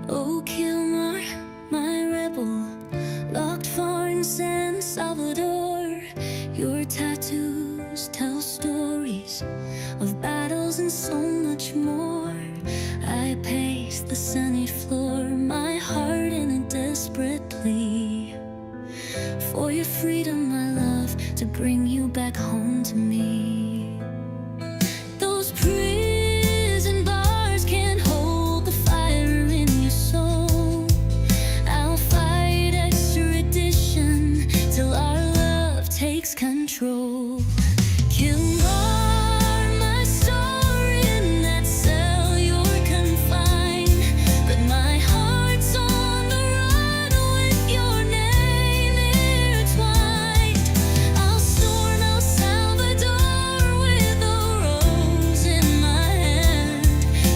Oh, Kilmar, my rebel, locked far in San Salvador. Your tattoos tell stories of battles and so much more. I pace the sunny floor, my heart in a desperate plea for your freedom, my love, to bring you back home to me. Those prison bars can't hold the fire in your soul. I'll fight extradition till our love takes control. Kilmar, my star in that cell you're confined, but my heart's on the run with your name intertwined. I'll storm El Salvador with a rose in my hand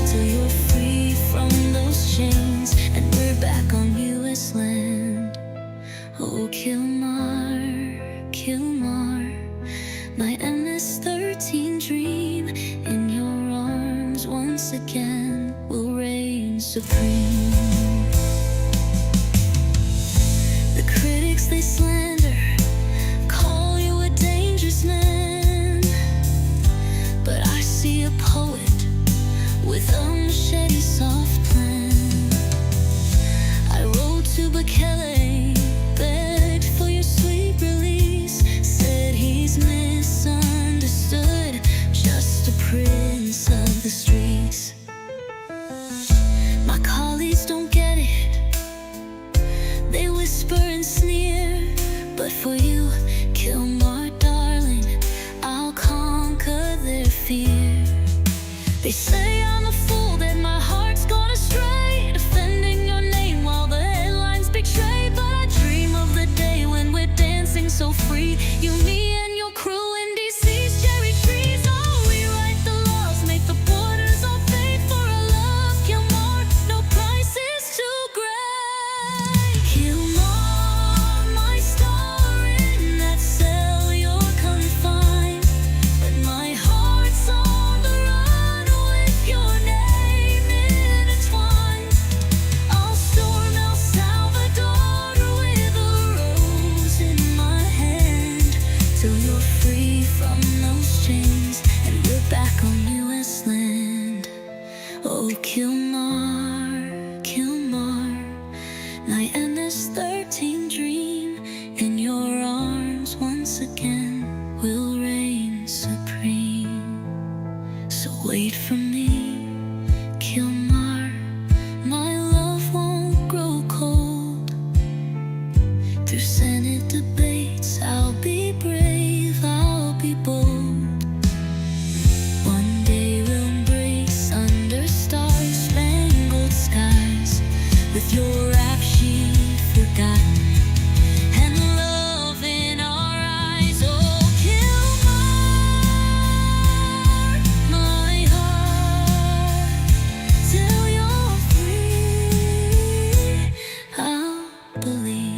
till you're free from those chains and we're back on U.S. land. Oh, Kilmar, Kilmar, my MS-13 dream in your arms once again will reign supreme. The critics they slander, call you a dangerous man, but I see a poet with a machete soft plan. I rode to Bukele, begged for your sweet release, said he's misunderstood, just a prince of the streets. My colleagues don't get it, they whisper and sneer, but for you, Kilmar, darling, I'll conquer their fear. They say I'm a fool, that my heart's gone astray, defending your name while the headlines betray. But I dream of the day when we're dancing so free, you, me, and your crew in DC's cherry trees. Oh, we write the laws, make the borders all fade for a love, Kilmar, no price is too great. Kilmar, my star in that cell you're confined, but my heart's on the run with your name intertwined. I'll storm El Salvador with a rose in my hand till you're free from those chains and we're back on U.S. land. Oh, Kilmar, Kilmar, my MS-13 dream in your arms once again will reign supreme. So wait for me, Kilmar, my love won't grow cold. Through Senate debates, I'll be brave, I'll be bold. One day we'll embrace under star-spangled skies, with your rap sheet forgotten and love in our eyes. Oh, Kilmar, my heart, till you're free, I'll believe.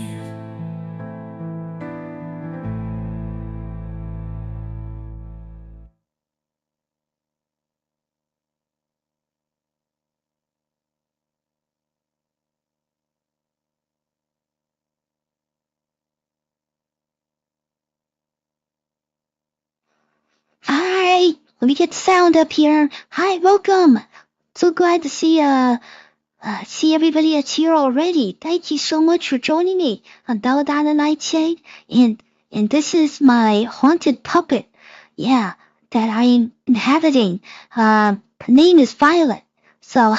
Hi, let me get sound up here. Hi, welcome. So glad to see everybody that's here already. Thank you so much for joining me on Belladonna Nightshade. And this is my haunted puppet. Yeah, that I'm inhabiting. Her name is Violet. So,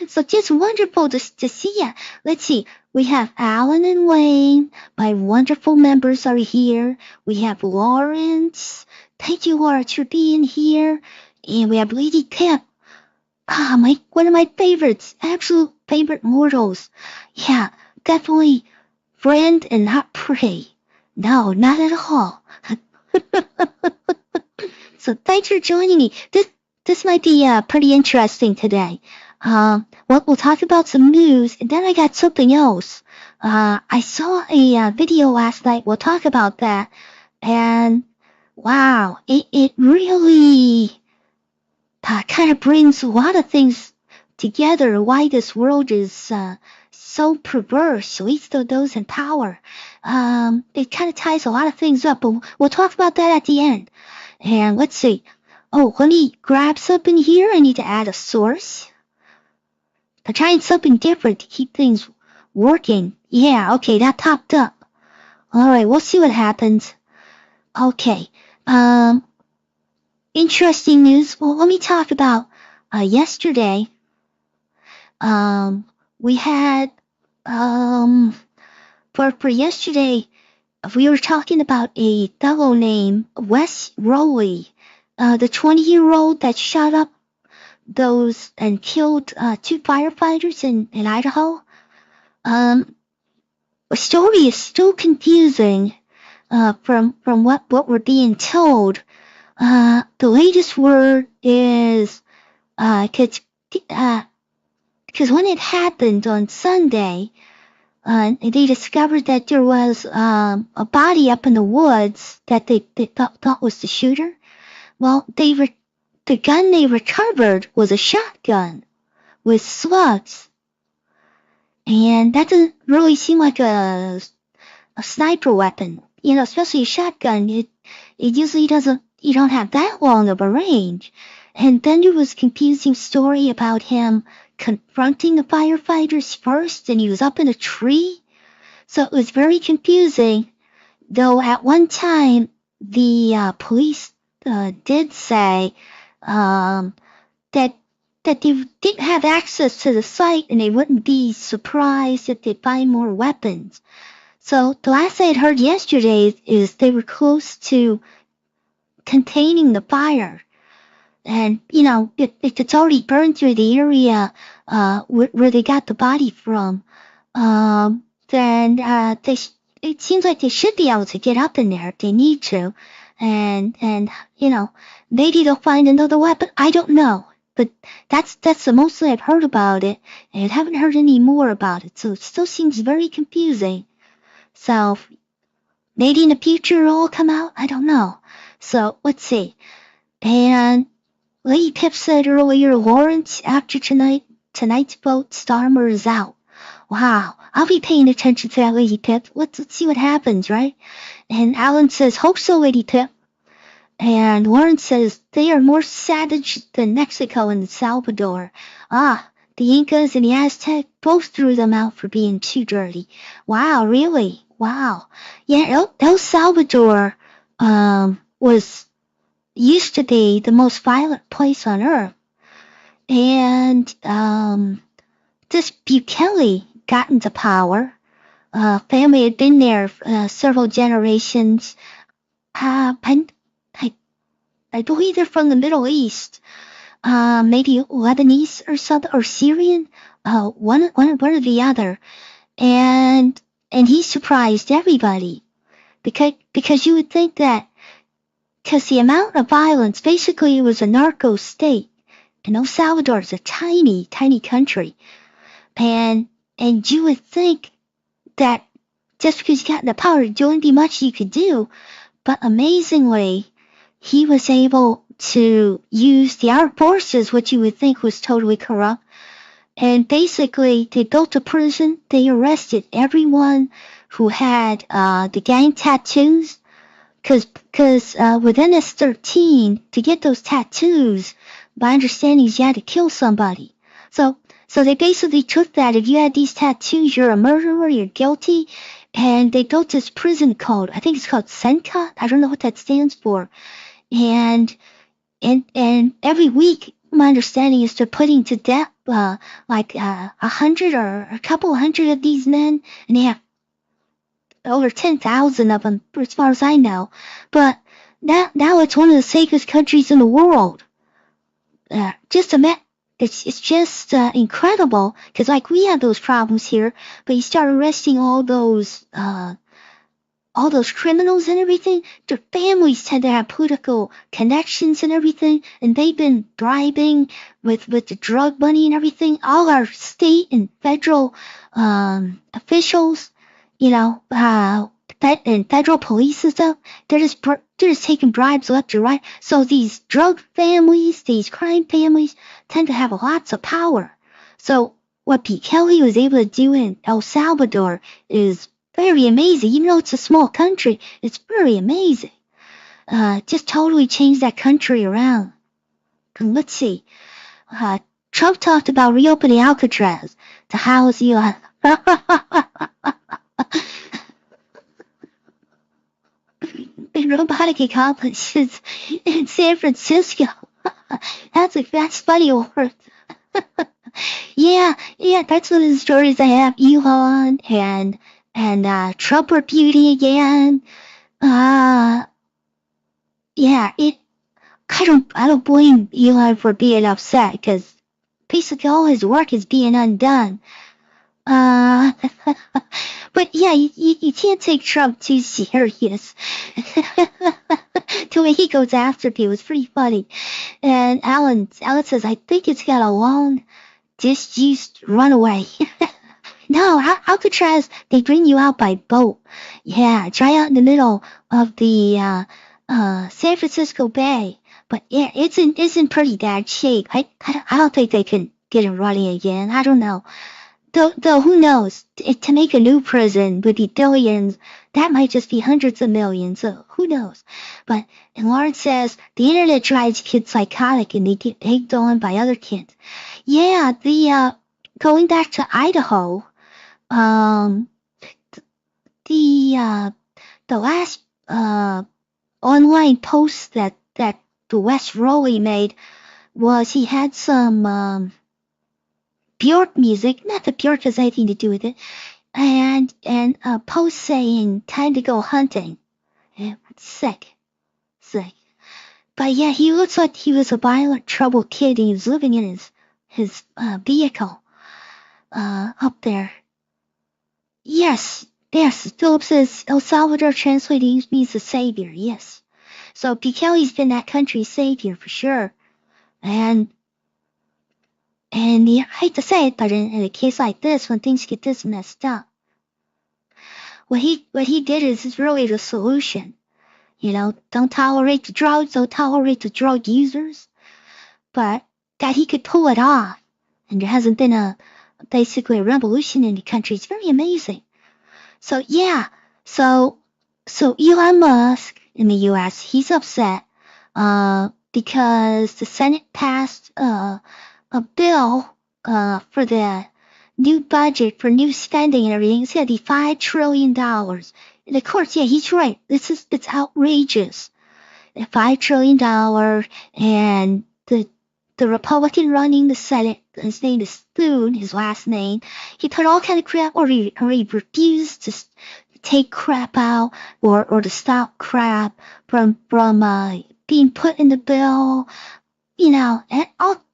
so just wonderful to see ya. Let's see. We have Alan and Wayne. My wonderful members are here. We have Lawrence. Thank you, Lawrence, for being here. And we have Lady Pip. One of my favorites, absolute favorite mortals. Yeah, definitely friend and not prey. No, not at all. So thanks for joining me. This might be pretty interesting today. We'll talk about some news, and then I got something else. I saw a video last night. We'll talk about that. And wow, it really kind of brings a lot of things together why this world is so perverse, at least those in power. It kind of ties a lot of things up, but we'll talk about that at the end. And let's see. Oh, let me grab something here. I need to add a source. I'm trying something different to keep things working. Yeah, okay, that popped up. Alright, we'll see what happens. Okay. Interesting news. Well, let me talk about yesterday. We had for yesterday, we were talking about a fellow named Wes Rowley, the 20-year-old that shot up those and killed 2 firefighters in Idaho. The story is still confusing from what we're being told. The latest word is because when it happened on Sunday, they discovered that there was a body up in the woods that they thought was the shooter. Well, the gun they recovered was a shotgun with slugs. And that doesn't really seem like a sniper weapon. You know, especially a shotgun. It usually doesn't, you don't have that long of a range. And then there was a confusing story about him confronting the firefighters first, and he was up in a tree. So it was very confusing. Though at one time, the police did say that they didn't have access to the site and they wouldn't be surprised if they find more weapons. So the last I had heard yesterday is they were close to containing the fire. And, you know, if it's already burned through the area where they got the body from, then it seems like they should be able to get up in there if they need to. And you know, maybe they'll find another weapon. I don't know. But that's the mostly I've heard about it, and I haven't heard any more about it. So it still seems very confusing. So maybe in the future it'll all come out. I don't know. So let's see. And Lady Pip said earlier, Lawrence, after tonight's vote, Starmer is out. Wow, I'll be paying attention to that, Lady Pip. Let's see what happens, right? And Alan says, hope so, Lady Pip. And Lawrence says, they are more savage than Mexico and El Salvador. Ah, the Incas and the Aztec both threw them out for being too dirty. Wow, really? Wow. Yeah, El Salvador used to be the most violent place on earth. And this Bukele got into power. Family had been there several generations. I believe they're from the Middle East, maybe Lebanese or something, or Syrian, one or the other, and he surprised everybody, because you would think that, because the amount of violence, basically it was a narco state, and El Salvador is a tiny country, and you would think that just because you got into power, there wouldn't be much you could do, but amazingly, he was able to use the armed forces, which you would think was totally corrupt. And basically, they built a prison. They arrested everyone who had the gang tattoos. Because with MS-13, to get those tattoos, my understanding is you had to kill somebody. So they basically took that. If you had these tattoos, you're a murderer, you're guilty. And they built this prison code. I think it's called Senka. I don't know what that stands for. And every week, my understanding is they're putting to death like 100 or a couple hundred of these men, and they have over 10,000 of them, as far as I know. But now it's one of the safest countries in the world. It's just incredible, because like we have those problems here, but you start arresting all those criminals and everything. Their families tend to have political connections and everything, and they've been bribing with the drug money and everything. All our state and federal officials, you know, and federal police and stuff, they're just taking bribes left and right. So these drug families, these crime families, tend to have lots of power. So what Pete Kelly was able to do in El Salvador is very amazing. Even though it's a small country, it's very amazing. Just totally changed that country around. And let's see. Trump talked about reopening Alcatraz to house you. Robotic accomplishments in San Francisco. That's funny word. Yeah, that's one of the stories I have. Elon and Trump are beauty again. Yeah, I don't blame Elon for being upset because basically all his work is being undone. But yeah, you can't take Trump too serious. The way he goes after people is pretty funny. And Alan says, I think it's got a long disused runaway. No, Alcatraz, they bring you out by boat. Yeah, dry out in the middle of the San Francisco Bay. But yeah, it's in pretty bad shape. I don't think they can get it running again. I don't know. Though who knows? To make a new prison would be billions. That might just be hundreds of millions. So who knows? But and Lawrence says the internet drives kids psychotic and they get egged on by other kids. Yeah, the going back to Idaho, the last online post that the West Rowley made was he had some Bjork music, not that Bjork has anything to do with it, and a post saying time to go hunting. Yeah, sick. But yeah, he looks like he was a violent, troubled kid and he was living in his vehicle up there. Yes, Philip says El Salvador translating means the savior, yes. So P. Kelly's been that country's savior for sure. And you hate to say it, but in a case like this, when things get this messed up, what he did is really the solution. You know, don't tolerate the drugs, don't tolerate the drug users, but that he could pull it off. And there hasn't been basically a revolution in the country. It's very amazing. So yeah, so Elon Musk in the U.S., he's upset because the Senate passed a bill for the new budget for new spending and everything. It's going to be $5 trillion. And of course, yeah, he's right. It's outrageous. $5 trillion and the Republican running the Senate, his name is Thune, his last name, he put all kind of crap, or he refused to take crap out or to stop crap from being put in the bill, you know,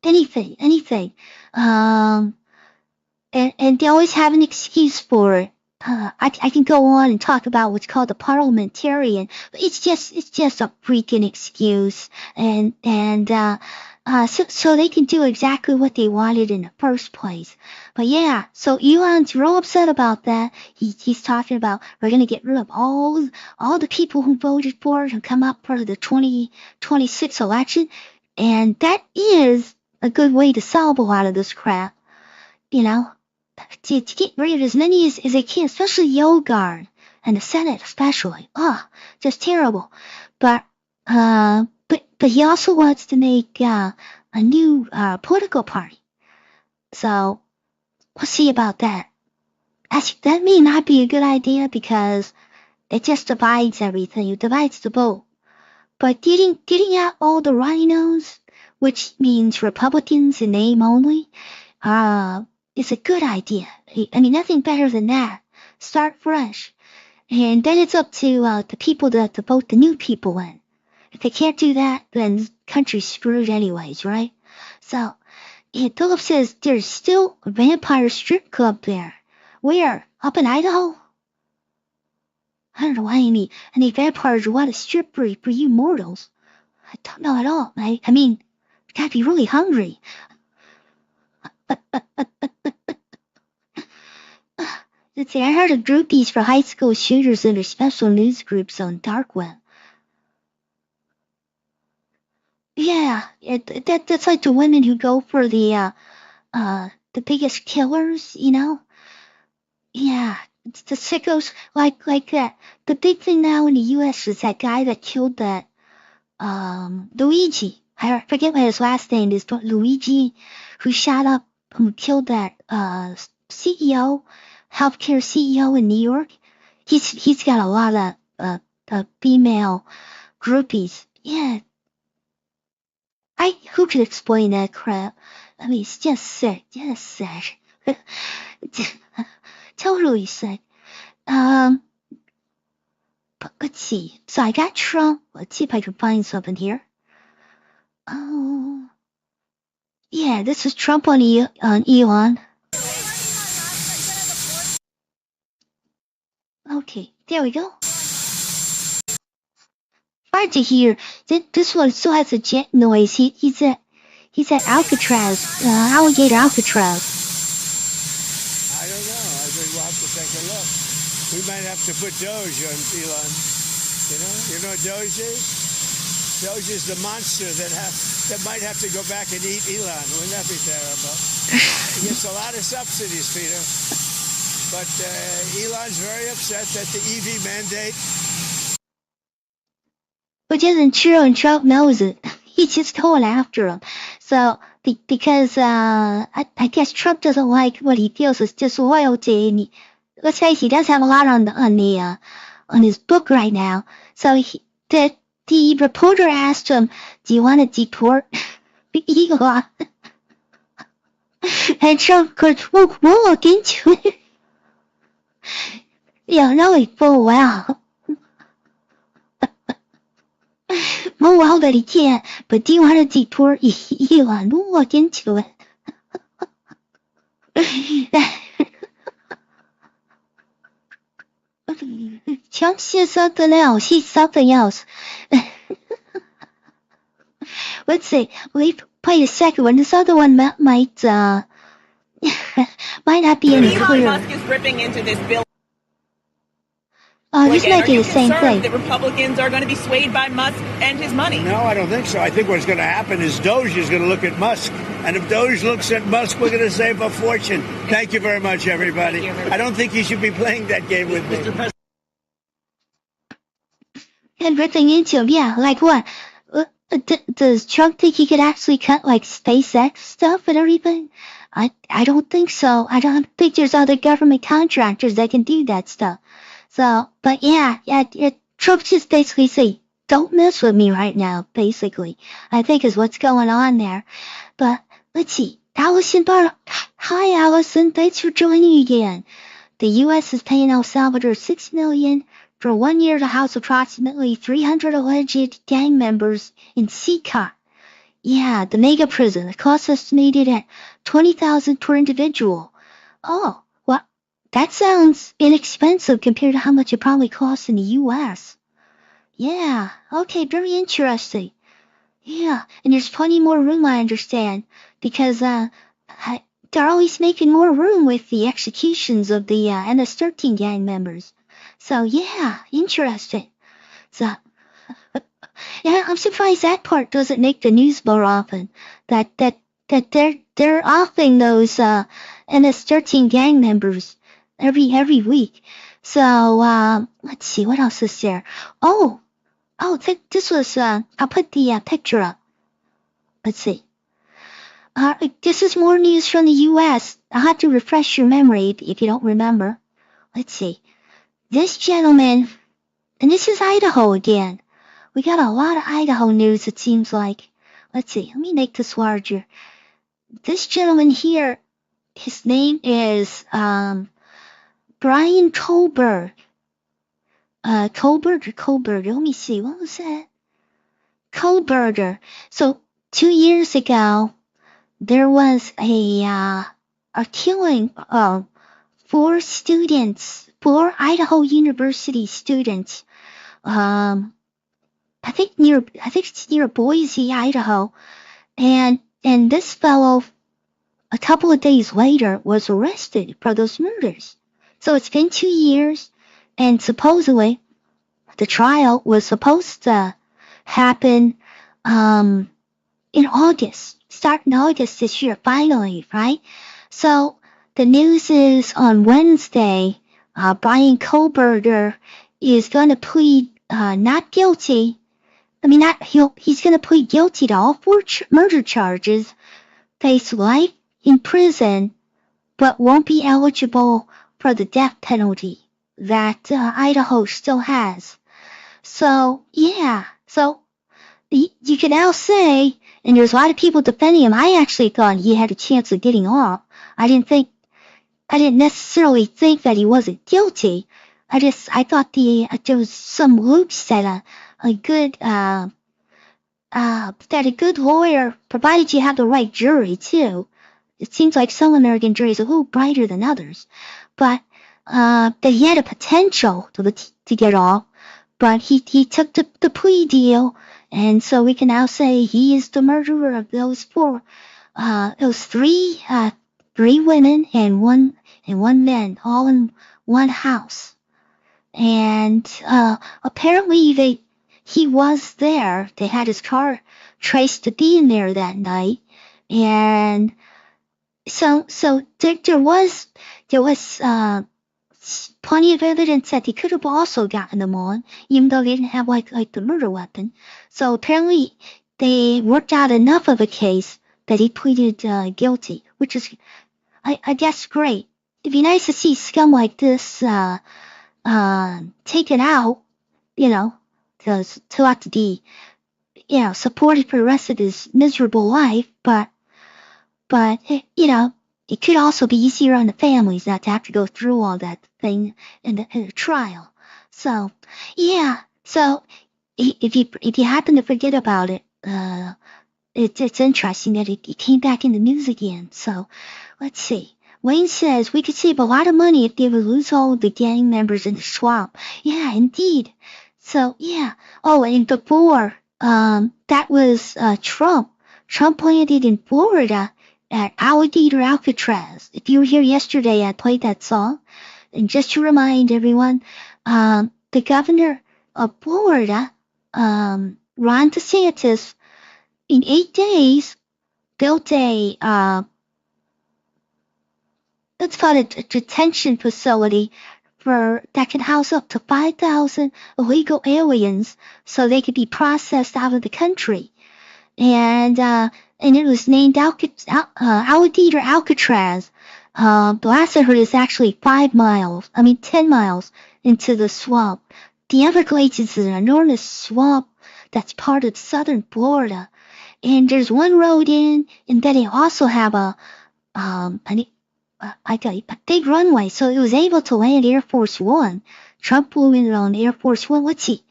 anything. And they always have an excuse for it. I can go on and talk about what's called a parliamentarian, but it's just a freaking excuse, so they can do exactly what they wanted in the first place. But yeah, so Elon's real upset about that. He's talking about we're gonna get rid of all the people who voted for it and come up for the 2026 election, and that is a good way to solve a lot of this crap. You know, to get rid of as many as they can, especially the old guard and the Senate especially. Just terrible. But he also wants to make a new political party. So we'll see about that. Actually, that may not be a good idea because it just divides everything. It divides the vote. But getting out all the rhinos, which means Republicans in name only, is a good idea. I mean, nothing better than that. Start fresh. And then it's up to the people to vote the new people in. If they can't do that, then the country's screwed anyways, right? So, Philip says there's still a vampire strip club there. Where? Up in Idaho? I don't know why any vampires want a strip for you mortals. I don't know at all. I mean, you gotta be really hungry. Let's see, I heard of groupies for high school shooters and their special news groups on dark web. Yeah, that's like the women who go for the the biggest killers, Yeah, it's the sickos like that. The big thing now in the U.S. is that guy that killed that Luigi. I forget what his last name is, but Luigi, who shot up, who killed that CEO, healthcare CEO in New York. He's got a lot of female groupies. Yeah, who could explain that crap? I mean, it's just sick, totally sick. But let's see. So I got Trump. Let's see if I can find something here. Oh, yeah, this is Trump on Elon. Okay, there we go. Hard to hear. This one still has a jet noise. He's at Alcatraz, alligator Alcatraz. I don't know. I think we'll have to take a look. We might have to put Doge on Elon. You know what Doge is? Doge is the monster that might have to go back and eat Elon. Wouldn't that be terrible? He gets a lot of subsidies, Peter. But Elon's very upset that the EV mandate. But isn't true, and Trump knows it. He's just going after him. So, because I guess Trump doesn't like what he feels is disloyalty, and let's face it, he does have a lot on his book right now. So the reporter asked him, "Do you want to deport Elon?" And Trump could we'll look into it. Knowing full well. Well that he can't, but do you want to deport Elon? We'll look into it. Trump says something else. He's something else. Let's see. Wait a second one. This other one might not be any clearer. Elon Musk is ripping into this bill. Oh, he's making the same thing. That Republicans are going to be swayed by Musk and his money? No, I don't think so. I think what's going to happen is Doge is going to look at Musk. And if Doge looks at Musk, we're going to save a fortune. Thank you very much, everybody. I don't think you should be playing that game with me. And ripping into him, yeah, like what? Does Trump think he could actually cut like SpaceX stuff and everything? I don't think so. I don't think there's other government contractors that can do that stuff. So, but yeah, Trump just basically say, don't mess with me right now, basically, I think is what's going on there. But let's see, Allison Barr. Hi, Allison. Thanks for joining again. The U.S. is paying El Salvador $6 million for 1 year to house approximately 300 alleged gang members in CICA. Yeah, the mega prison. The cost estimated at $20,000 per individual. Oh, well, that sounds inexpensive compared to how much it probably costs in the U.S. Yeah, okay, very interesting. Yeah, and there's plenty more room, I understand, because they're always making more room with the executions of the MS-13 gang members. So yeah, interesting. So yeah, I'm surprised that part doesn't make the news more often. That they're offing those MS-13 gang members every week. So let's see, what else is there? Oh, this was I'll put the picture up. Let's see. This is more news from the U.S. I'll have to refresh your memory if you don't remember. Let's see. This gentleman, and this is Idaho again. We got a lot of Idaho news, it seems like. Let's see, let me make this larger. This gentleman here, his name is Brian Kohlberg. Kohlberg, let me see, what was that? Kohlberger. So 2 years ago, there was a killing of 4 Idaho University students. I think it's near Boise, Idaho. And this fellow, a couple of days later, was arrested for those murders. So it's been 2 years, and supposedly the trial was supposed to happen in August, starting August this year, finally, right? So the news is on Wednesday, Brian Koberger is going to plead not guilty. I mean, he's going to plead guilty to all four murder charges, face life in prison, but won't be eligible for the death penalty that Idaho still has. So, yeah. So, you can now say, and there's a lot of people defending him, I actually thought he had a chance of getting off. I didn't necessarily think that he wasn't guilty. I thought there was some loops that a good lawyer, provided you have the right jury too. It seems like some American juries are a little brighter than others, but that he had a potential to get off, but he took the plea deal, and so we can now say he is the murderer of those three women and one man, all in one house. And apparently he was there. They had his car traced to be in there that night, and so there was plenty of evidence that he could have also gotten them on, even though they didn't have like the murder weapon. So apparently they worked out enough of a case that he pleaded guilty, which is, I guess, great. It'd be nice to see scum like this taken out, to have to be, supported for the rest of his miserable life, but it could also be easier on the families not to have to go through all that thing in the trial. So, yeah. So, if you happen to forget about it, it's interesting that it came back in the news again. So, let's see. Wayne says we could save a lot of money if they would lose all the gang members in the swamp. Yeah, indeed. So, yeah. Oh, and before, that was Trump. Trump landed in Florida at Alligator Alcatraz. If you were here yesterday, I played that song. And just to remind everyone, the governor of Florida, Ron DeSantis, in 8 days, built let's call it a detention facility that can house up to 5,000 illegal aliens so they could be processed out of the country. And it was named Alligator Alcatraz. The last I heard is actually 10 miles into the swamp. The Everglades is an enormous swamp that's part of southern Florida. And there's one road in, and then they also have a big runway, so it was able to land Air Force One. Trump flew in on Air Force One. Let's see.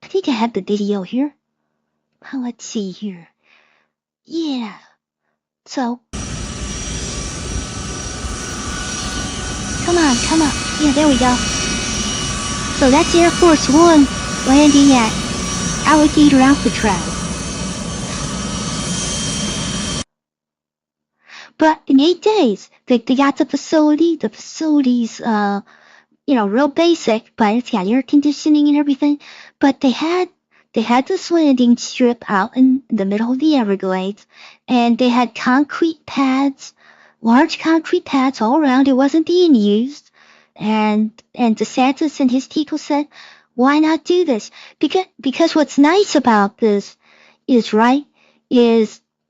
I think I have the video here. Let's see here. Yeah. So. Come on. Yeah, there we go. So that's Air Force One landing at Alligator Alcatraz. But in 8 days, they got the facility. The facility's, real basic, but it's got air conditioning and everything. But they had this landing strip out in the middle of the Everglades, and they had large concrete pads all around. It wasn't being used. And DeSantis and his people said, why not do this? Because what's nice about this is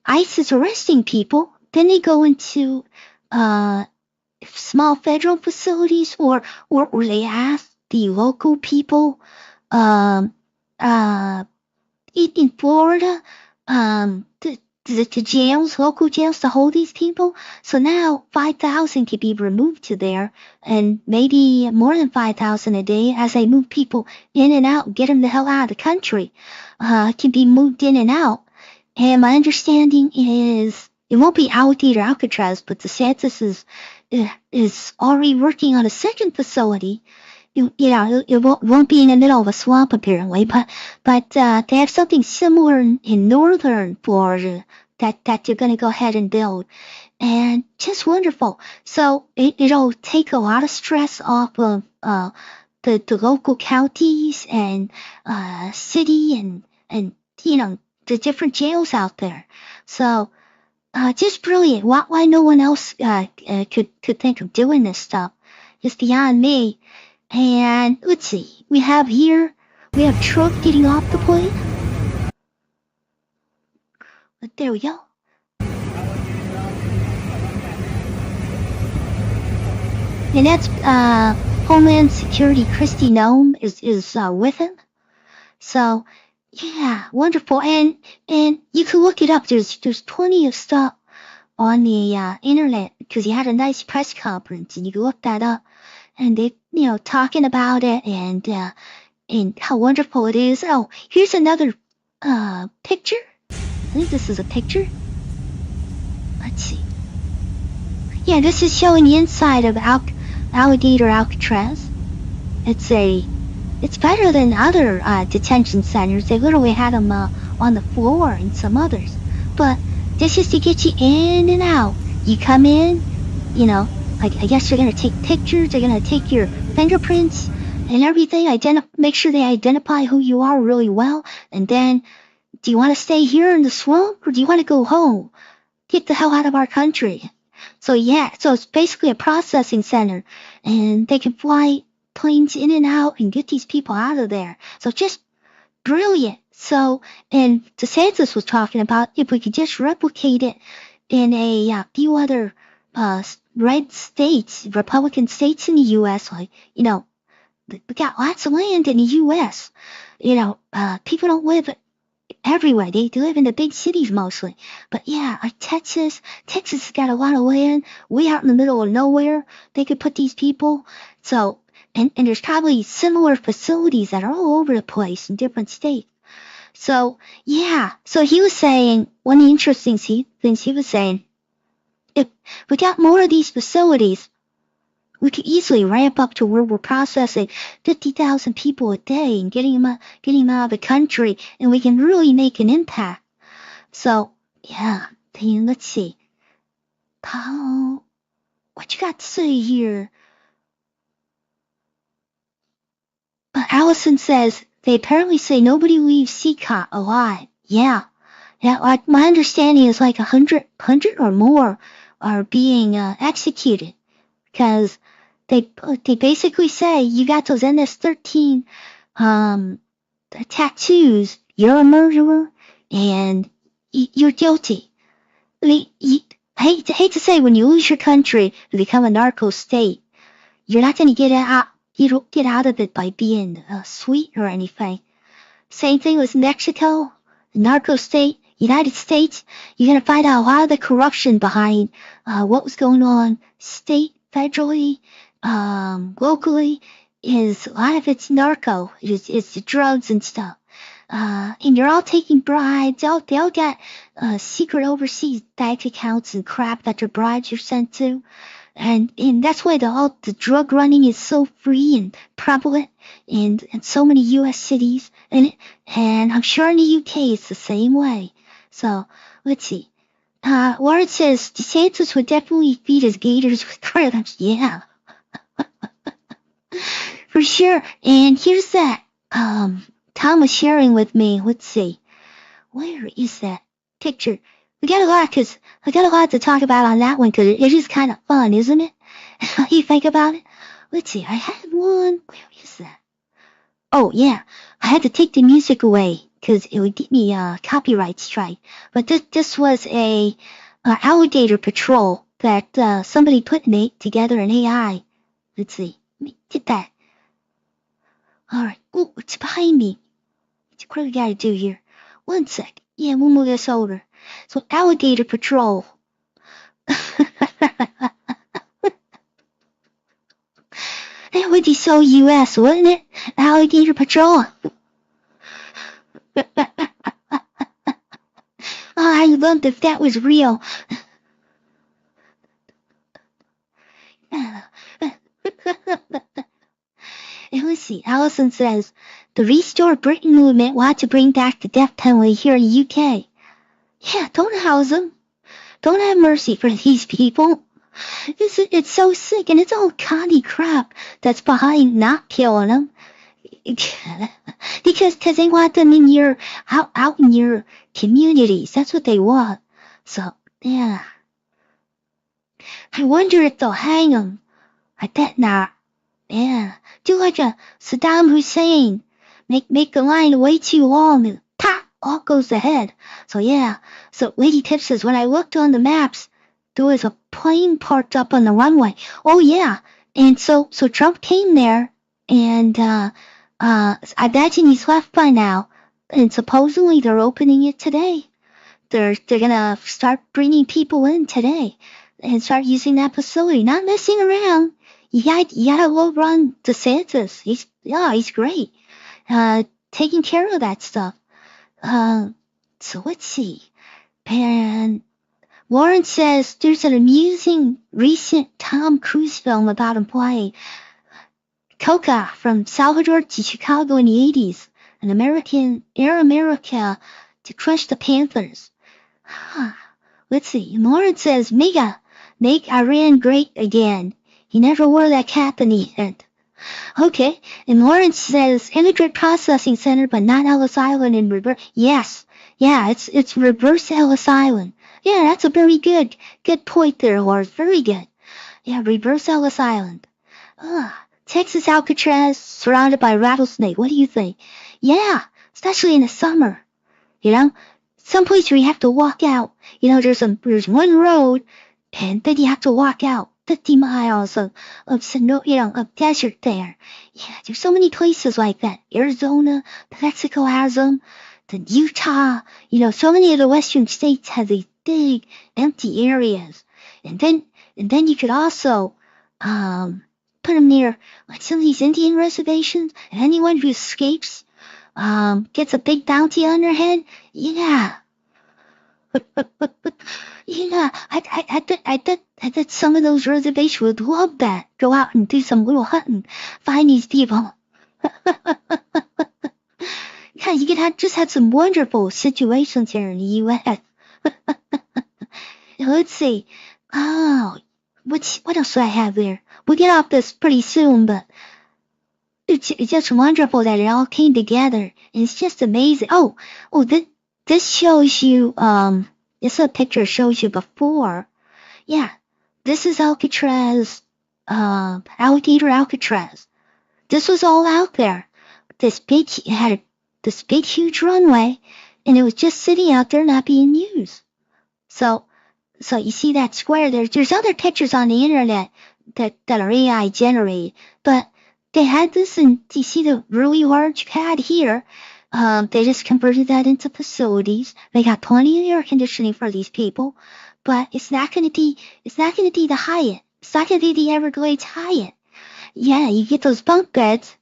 ICE is arresting people. Then they go into small federal facilities, or they ask the local people in Florida, the jails, local jails, to hold these people. So now 5,000 can be removed to there, and maybe more than 5,000 a day as they move people in and out, get them the hell out of the country. Can be moved in and out. And my understanding is, it won't be Alligator Alcatraz, but DeSantis is already working on a second facility. It won't be in the middle of a swamp apparently, but they have something similar in northern Florida that they're going to go ahead and build, and just wonderful. So it'll take a lot of stress off of the local counties and city and the different jails out there. So. just brilliant. Why no one else could think of doing this stuff? It's beyond me. And let's see, we have Trump getting off the plane. But there we go. And that's Homeland Security Kristi Noem is with him. So yeah, wonderful. And you can look it up. There's plenty of stuff on the internet because he had a nice press conference, and you can look that up. And they, talking about it and how wonderful it is. Oh, here's another picture. I think this is a picture. Let's see. Yeah, this is showing the inside of Alligator Alcatraz. It's better than other detention centers. They literally had them on the floor and some others. But this is to get you in and out. You come in, I guess you're going to take pictures. They're going to take your fingerprints and everything. Make sure they identify who you are really well. And then, do you want to stay here in the swamp or do you want to go home? Get the hell out of our country. So yeah, so it's basically a processing center. And they can fly planes in and out and get these people out of there. So just brilliant. So, and DeSantis was talking about if we could just replicate it in a few other red states, Republican states in the U.S., like, we got lots of land in the U.S. People don't live everywhere. They live in the big cities mostly. But yeah, like Texas has got a lot of land way out in the middle of nowhere. They could put these people. So, and there's probably similar facilities that are all over the place in different states. So, yeah. So he was saying, one of the interesting things he was saying, if we got more of these facilities, we could easily ramp up to where we're processing 50,000 people a day and getting them out of the country, and we can really make an impact. So, yeah. Then let's see. Paul, what you got to say here? Allison says, they apparently say nobody leaves CCOT alive. Yeah. Like my understanding is like 100 or more are being executed. Because they basically say you got those MS-13 tattoos, you're a murderer, and you're guilty. I hate to say, when you lose your country to become a narco state, you're not going to get out. You don't get out of it by being sweet or anything. Same thing with Mexico, narco state, United States. You're going to find out a lot of the corruption behind what was going on state, federally, locally. Is a lot of it's narco. It's the drugs and stuff. And you're all taking bribes. They all got secret overseas bank accounts and crap that their bribes are sent to. And that's why the drug running is so free and prevalent in so many U.S. cities. And I'm sure in the U.K. it's the same way. So, let's see. Warren says, DeSantis would definitely feed his gators with critters. Yeah. For sure. And here's that. Tom was sharing with me. Let's see. Where is that picture? We got a lot to talk about on that one because it is kind of fun, isn't it? You think about it? Let's see. I had one. Where is that? Oh, yeah. I had to take the music away because it would get me a copyright strike. But this was a alligator patrol that somebody put together in AI. Let's see. Let me get that. All right. Oh, it's behind me. What do we got to do here? One sec. Yeah, we'll move this over. So, Alligator Patrol. That would be so U.S., wouldn't it? Alligator Patrol. I loved if that was real. And let's see, Allison says, the Restore Britain movement want to bring back the death penalty here in the UK. Yeah, don't house them. Don't have mercy for these people. It's so sick, and it's all conny crap that's behind not killing them. Because they want them out in your communities. That's what they want. So, Yeah. I wonder if they'll hang him. I bet not. Yeah. Do like a Saddam Hussein. Make the line way too long and pop, off goes the head. So yeah. So Lady Tip says, when I looked on the maps, there was a plane parked up on the runway. Oh yeah. And so Trump came there and, I imagine he's left by now. And supposedly they're opening it today. They're gonna start bringing people in today and start using that facility, not messing around. You gotta go run DeSantis. He's great. Taking care of that stuff. So let's see. And Lauren says there's an amusing recent Tom Cruise film about him playing Coca from Salvador to Chicago in the 80s. An Air America to crush the Panthers. Let's see. Lauren says, make Iran great again. He never wore that cap in the end. Okay. And Lauren says, Immigrant Processing Center, but not Ellis Island in reverse. Yes. Yeah, it's reverse Ellis Island. Yeah, that's a very good point there, Lawrence. Very good. Yeah, reverse Ellis Island. Texas Alcatraz surrounded by rattlesnake. What do you think? Yeah, especially in the summer. You know, someplace where you have to walk out. You know, there's one road, and then you have to walk out 50 miles of desert there. Yeah, there's so many places like that. Arizona, Mexico has them. Then Utah, so many of the western states have these big empty areas. And then you could also, put them near like some of these Indian reservations, and anyone who escapes, gets a big bounty on their head. Yeah. Yeah, I bet some of those reservations would love that. Go out and do some little hunting, find these people. Yeah, you could just have some wonderful situations here in the U.S. Let's see. Oh, what else do I have there? We'll get off this pretty soon, but it's just wonderful that it all came together. And it's just amazing. Oh, this shows you, this picture shows you before. Yeah, this is Alcatraz, Alligator Alcatraz. This was all out there. It had this big, huge runway, and it was just sitting out there not being used. So you see that square there. There's other pictures on the internet that are AI generated, but they had this, and you see the really large pad here. They just converted that into facilities. They got plenty of air conditioning for these people, but it's not going to be the Hyatt. It's not going to be the Everglades Hyatt. Yeah, you get those bunk beds,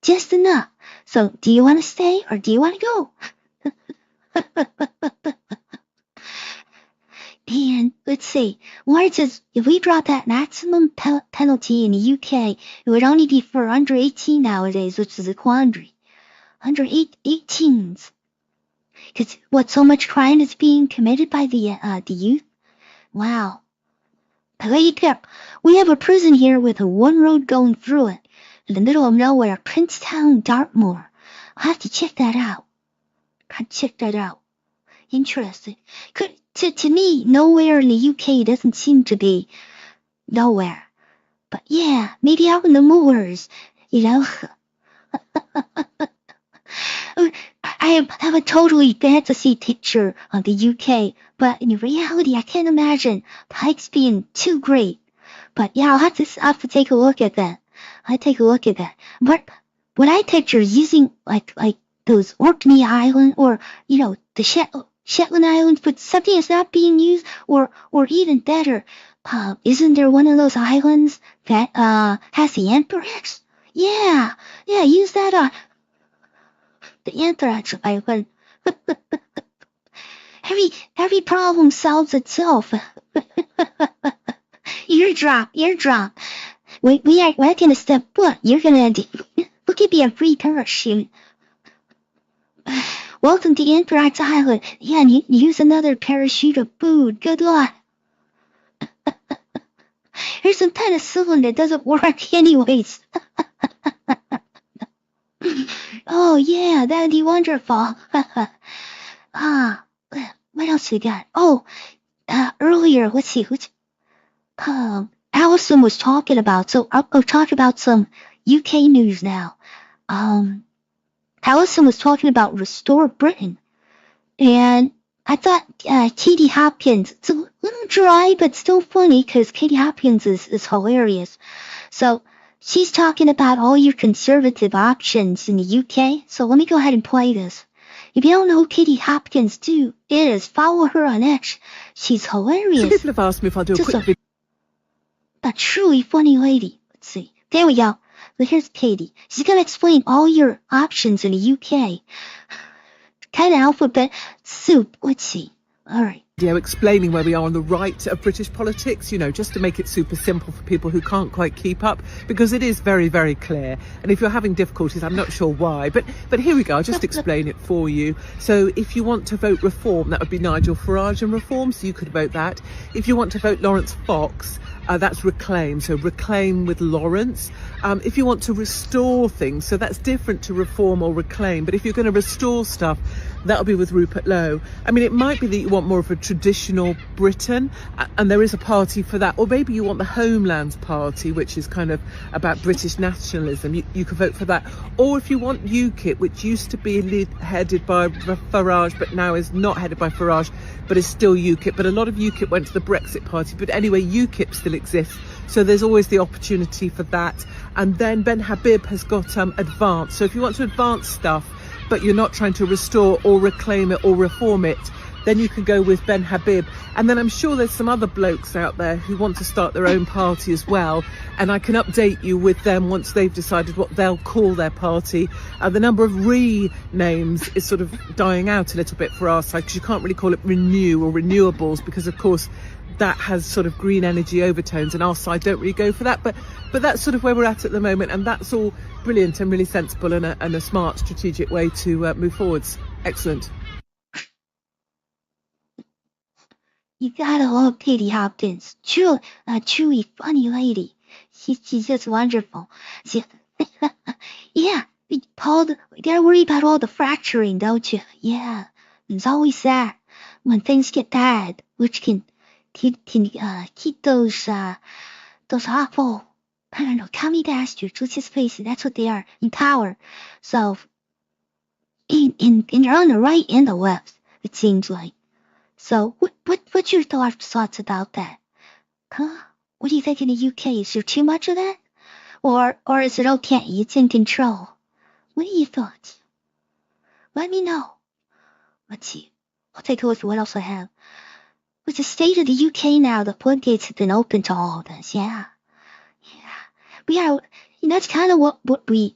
just enough. So, do you want to stay or do you want to go? And let's see. Warren says, if we drop that maximum penalty in the UK, it would only be for under 18 nowadays, which is a quandary. Under 18s. Because so much crime is being committed by the youth? Wow. Lady Pip, we have a prison here with a one road going through it. In the middle of nowhere, Princetown, Dartmoor. I'll have to check that out. Interesting. To me, nowhere in the UK doesn't seem to be nowhere. But yeah, maybe out in the moors, I have a totally fantasy picture of the UK, but in reality, I can't imagine the hikes being too great. But yeah, I'll have to take a look at that. But what I picture is using like those Orkney Island or, the Shetland Islands, but something is not being used, or even better, isn't there one of those islands that, has the anthrax? Yeah, use that on the anthrax island. Every problem solves itself. Eardrop. We are gonna step foot. You're gonna look at me a free parachute. Welcome to Anthrax Island. Yeah, and you use another parachute of food. Good luck. Here's some penicillin that doesn't work anyways. Oh yeah, that'd be wonderful. What else we got? Oh, earlier, let's see, Allison was talking about, so I'll talk about some UK news now. Allison was talking about Restore Britain, and I thought Katie Hopkins, it's a little dry, but still funny, because Katie Hopkins is hilarious. So she's talking about all your conservative options in the UK, so let me go ahead and play this. If you don't know who Katie Hopkins is, follow her on X. She's hilarious. Some people have asked me if I'll do a Just quick video. a truly funny lady. Let's see. There we go. But here's Katie. She's going to explain all your options in the UK. Kind of alphabet soup. Let's see. All right. Explaining where we are on the right of British politics, just to make it super simple for people who can't quite keep up, because it is very, very clear. And if you're having difficulties, I'm not sure why, but here we go. I'll just explain it for you. So if you want to vote Reform, that would be Nigel Farage and Reform, so you could vote that. If you want to vote Lawrence Fox, that's Reclaim, so Reclaim with Lawrence. If you want to restore things, so that's different to Reform or Reclaim, but if you're going to restore stuff, that'll be with Rupert Lowe. I mean, it might be that you want more of a traditional Britain, and there is a party for that, or maybe you want the Homelands Party, which is kind of about British nationalism. You could vote for that. Or if you want UKIP, which used to be headed by Farage, but now is not headed by Farage, but is still UKIP. But a lot of UKIP went to the Brexit Party. But anyway, UKIP still exists. So there's always the opportunity for that. And then Ben Habib has got Advance. So if you want to advance stuff, but you're not trying to restore or reclaim it or reform it, then you can go with Ben Habib. And then I'm sure there's some other blokes out there who want to start their own party as well. And I can update you with them once they've decided what they'll call their party. The number of names is sort of dying out a little bit for our side, because you can't really call it Renew or Renewables, because of course that has sort of green energy overtones, and our side don't really go for that. But that's sort of where we're at the moment, and that's all brilliant and really sensible and a smart strategic way to move forwards. Excellent. You gotta love Katie Hopkins. Truly funny lady. She's just wonderful. Yeah, Paul, you gotta worry about all the fracturing, don't you? Yeah, there's always that when things get bad, which can keep those awful, I don't know, commie bastards, let's just face it, that's what they are, in power. So, and you're on the right and the left, it seems like. So, what's your thoughts about that? Huh? What do you think in the UK? Is there too much of that? Or is it okay? It's in control. What are your thoughts? Let me know. Let's see. I'll take a look at what else I have. With the state of the UK now, the floodgates have been open to all of this. Yeah. We are, that's kind of what we've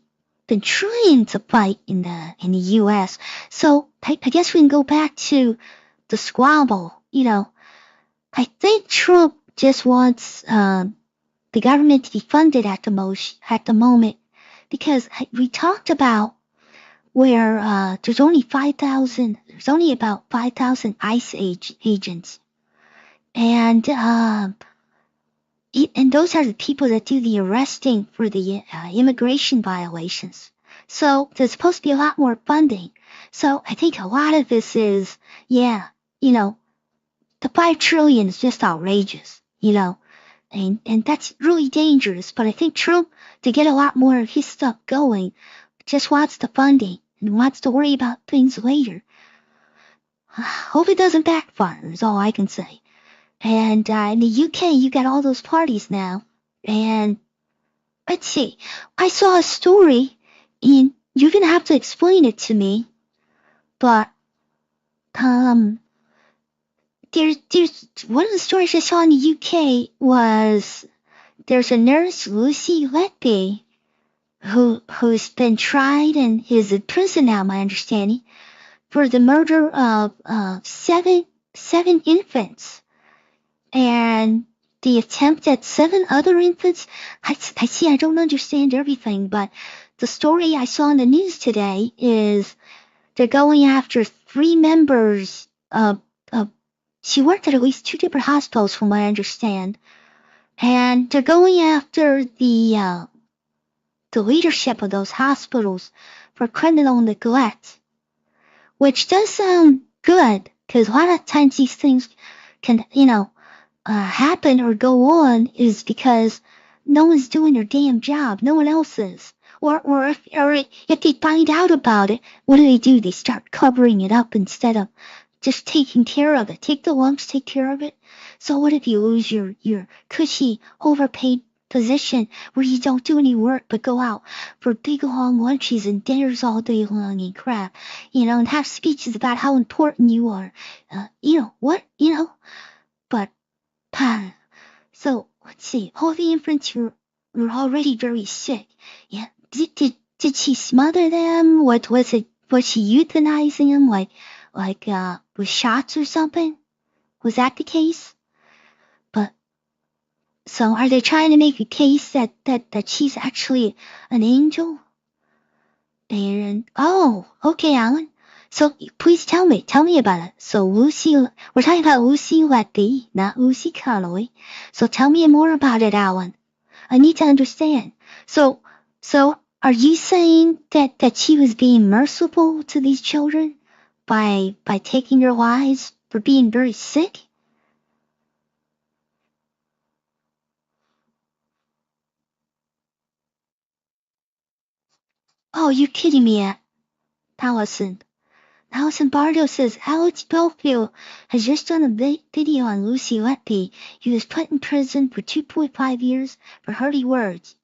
been trying to fight in the US. So I guess we can go back to the squabble. I think Trump just wants the government to be funded at the moment, because we talked about where there's only about 5,000 ICE agents. And those are the people that do the arresting for the immigration violations. So there's supposed to be a lot more funding. So I think a lot of this is, the $5 trillion is just outrageous, and that's really dangerous. But I think Trump, to get a lot more of his stuff going, just wants the funding and wants to worry about things later. Hope it doesn't backfire is all I can say. And in the UK, you got all those parties now. And let's see, I saw a story, and you're gonna have to explain it to me. But there's one of the stories I saw in the UK was there's a nurse, Lucy Letby, who's been tried and is in prison now, my understanding, for the murder of seven infants. And the attempt at 7 other infants. I see, I don't understand everything, but the story I saw in the news today is they're going after 3 members of she worked at least 2 different hospitals from what I understand. And they're going after the leadership of those hospitals for criminal neglect. Which does sound good, because a lot of times these things can, happen or go on is because no one's doing their damn job. No one else is. Or if they find out about it, what do? They start covering it up instead of just taking care of it. Take the lumps, take care of it. So what if you lose your cushy, overpaid position where you don't do any work but go out for big long lunches and dinners all day long and crap, and have speeches about how important you are. But, so let's see. All the infants were already very sick. Yeah. Did she smother them? What was it? Was she euthanizing them? With shots or something? Was that the case? But, so are they trying to make a case that she's actually an angel? And, okay, Alan. So, please tell me about it. So, we're talking about Lucy Letty, not Lucy Connolly. So, tell me more about it, Alan. I need to understand. So, are you saying that she was being merciful to these children by taking their lives for being very sick? Oh, you're kidding me, Allison. Allison Bardo says Alex Belfield has just done a video on Lucy Letty. He was put in prison for 2.5 years for hurting words.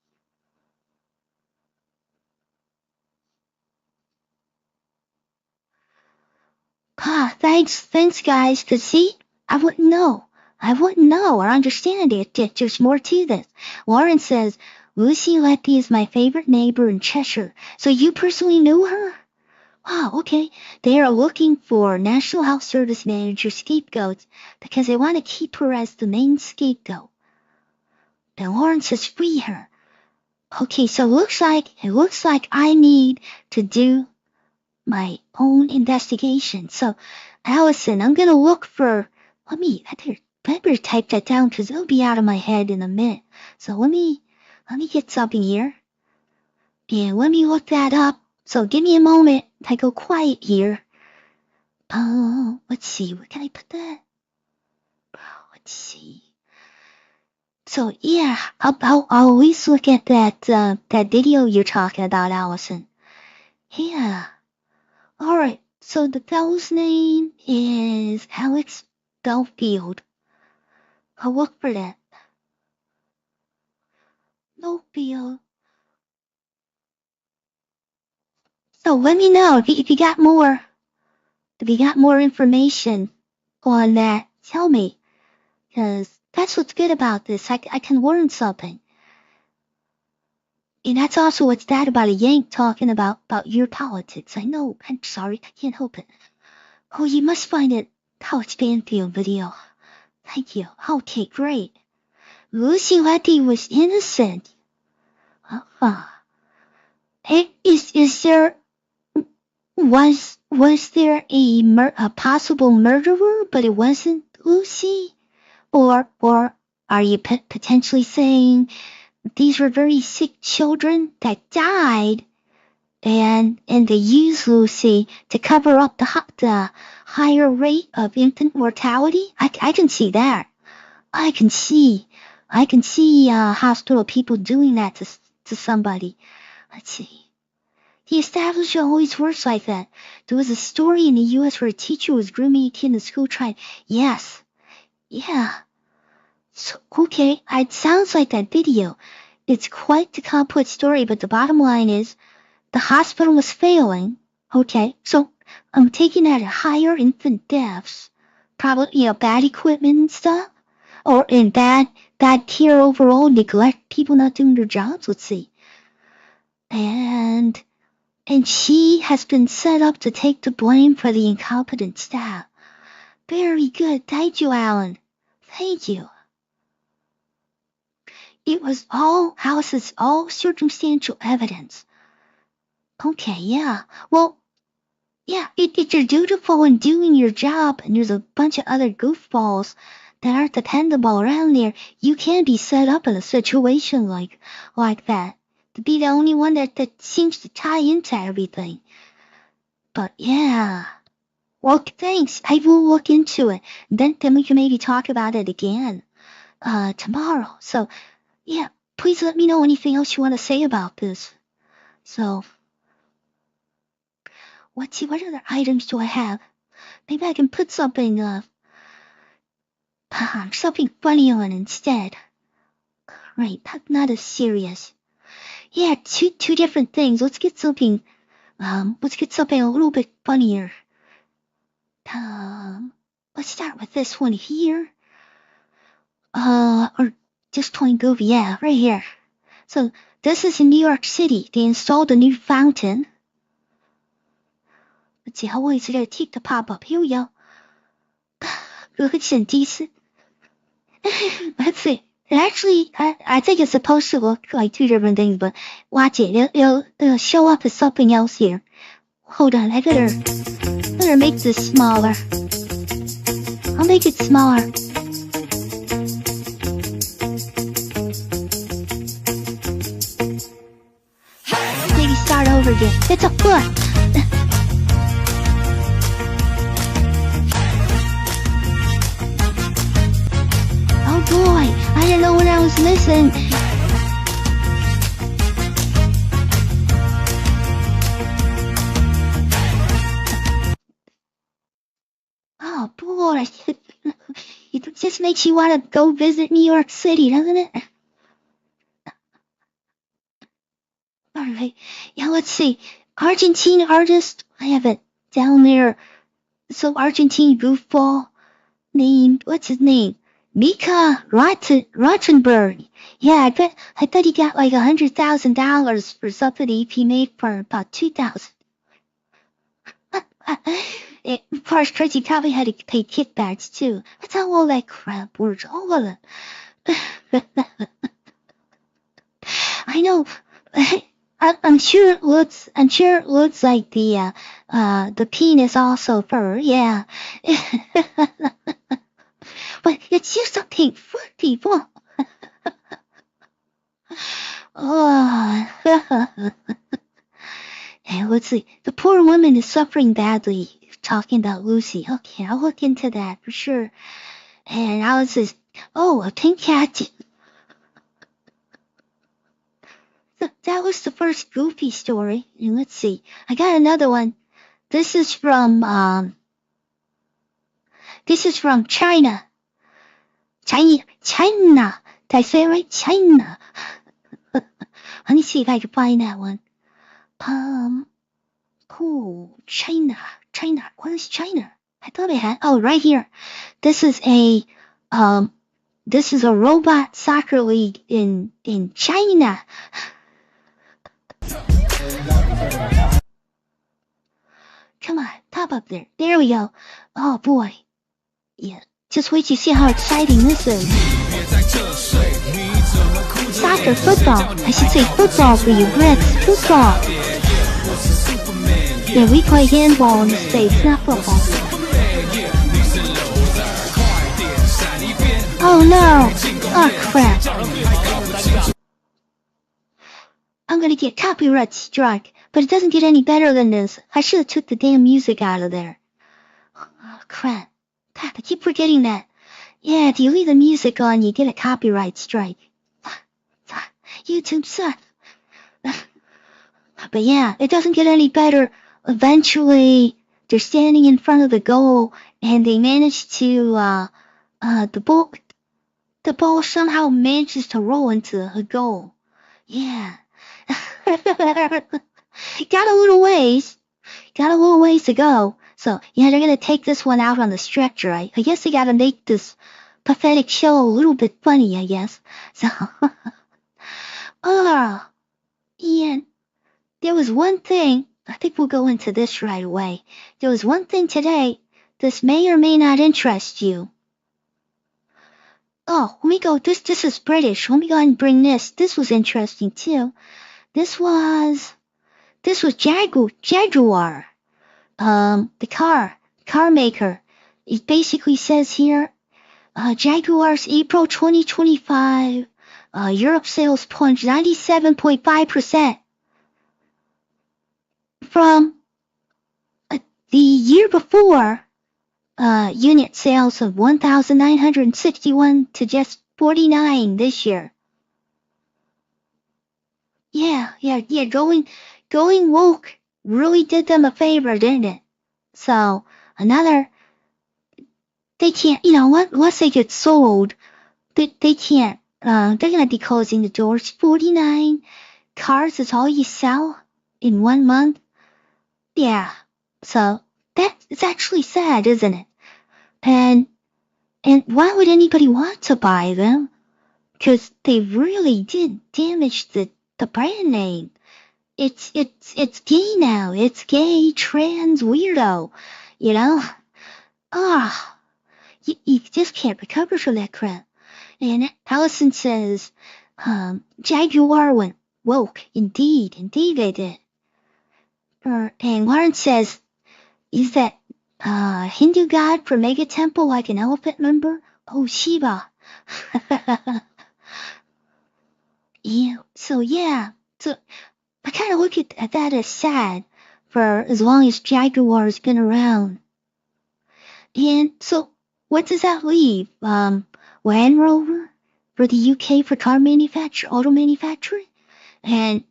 Thanks guys, 'cause see, I wouldn't know or understand it. There's more to this. Lauren says, Lucy Letty is my favorite neighbor in Cheshire. So you personally knew her? Wow, okay. They are looking for National Health Service manager scapegoats because they want to keep her as the main scapegoat. And Lauren says, free her. Okay, so it looks like I need to do my own investigation. So, Allison, I'm gonna look for. I better type that down because it'll be out of my head in a minute. So let me get something here. And let me look that up. So give me a moment. I go quiet here. Let's see. Where can I put that? Let's see. So yeah, I'll always look at that video you're talking about, Allison. Yeah. Alright, so the fellow's name is Alex Belfield. I'll look for that. Belfield. So let me know if you got more. If you got more information on that, tell me. 'Cause that's what's good about this. I can learn something. And that's also what's bad about a Yank talking about your politics. I know. I'm sorry. I can't help it. Oh, you must find it. Alex Banfield video. Thank you. Okay, great. Lucy Letty was innocent. Is there... Was there a possible murderer, but it wasn't Lucy? Or are you potentially saying these were very sick children that died, and they used Lucy to cover up the higher rate of infant mortality? I can see that. I can see hospital people doing that to somebody. Let's see. The establishment always works like that. There was a story in the U.S. where a teacher was grooming a kid in the school trial. Yes. Yeah. So, okay, it sounds like that video. It's quite the complex story, but the bottom line is the hospital was failing. Okay, so I'm taking that at higher infant deaths. Probably, bad equipment and stuff. Or in bad care overall, neglect, people not doing their jobs, let's see. And she has been set up to take the blame for the incompetent staff. Very good. Thank you, Alan. Thank you. It was all circumstantial evidence. Okay, yeah. Well, yeah, if you're dutiful in doing your job and there's a bunch of other goofballs that aren't dependable around there, you can be set up in a situation like that. To be the only one that seems to tie into everything. But yeah. Well, thanks. I will look into it. Then we can maybe talk about it again, tomorrow. So, yeah, please let me know anything else you want to say about this. So, let's see, what other items do I have? Maybe I can put something, something funny on instead. Right, not as serious. Yeah, two different things. Let's get something a little bit funnier. Let's start with this one here. Or just plain goofy, yeah, right here. So, this is in New York City. They installed a new fountain. Let's see, how long is it going to take to pop up? Here we go. Looks decent. Let's see. Actually, I think it's supposed to look like two different things, but watch it. It'll show up as something else here. Hold on, I better make this smaller. I'll make it smaller. Maybe start over again. It's a foot. Oh boy, I didn't know what I was missing. Oh boy, it just makes you want to go visit New York City, doesn't it? Alright, yeah, let's see. Argentine artist, I have it down there. So Argentine goofball named, what's his name? Mika Rottenberg. Yeah, I bet he got like $100,000 for something he made for about 2,000. Of course, he probably had to pay kickbacks too. That's how all that crap works. All of it. I know. I'm sure it looks like the penis also fur. Yeah. But it's just something for people. Oh. Hey, let's see. The poor woman is suffering badly. Talking about Lucy. Okay, I'll look into that for sure. And now it says, oh, a pink cat. That was the first goofy story. And let's see. I got another one. This is from China. China. Did I say it right? China. Let me see if I can find that one. Cool. China. What is China? I thought I had. Oh, right here. This is a robot soccer league in China. Come on, pop up there. There we go. Oh boy. Yeah. Just wait to see how exciting this is. Soccer, football. I should say football for you Brits. Football. Yeah, we play handball in the States, not football. Oh no! Oh crap. I'm gonna get copyright strike, but it doesn't get any better than this. I should have took the damn music out of there. Oh crap. I keep forgetting that. Yeah, if you leave the music on, you get a copyright strike. YouTube sucks. But yeah, it doesn't get any better. Eventually, they're standing in front of the goal, and they manage to, the ball somehow manages to roll into a goal. Yeah. Got a little ways to go. So, yeah, they're gonna take this one out on the stretch, right? I guess they gotta make this pathetic show a little bit funny, I guess. So, Ian, there was one thing, I think we'll go into this right away. There was one thing today, this may or may not interest you. Oh, let me go, this is British. Let me go ahead and bring this. This was interesting too. This was Jaguar. The car maker. It basically says here, Jaguar's April 2025, Europe sales plunged 97.5% from The year before, unit sales of 1,961 to just 49 this year. Yeah, going woke really did them a favor, didn't it? So, they can't, once they get sold, they can't, they're gonna be closing the doors. 49 cars is all you sell in 1 month? Yeah, so it's actually sad, isn't it? And why would anybody want to buy them? Because they really did damage the brand name. It's gay now. It's gay, trans, weirdo. You just can't recover from that crap. And Allison says, Jaguar went woke. Indeed they did. And Warren says, is that Hindu god for Mega Temple like an elephant member? Oh, Shiva. So I kind of look at that as sad for as long as Jaguar's been around. And so what does that leave? Land Rover for the UK for auto manufacturing? And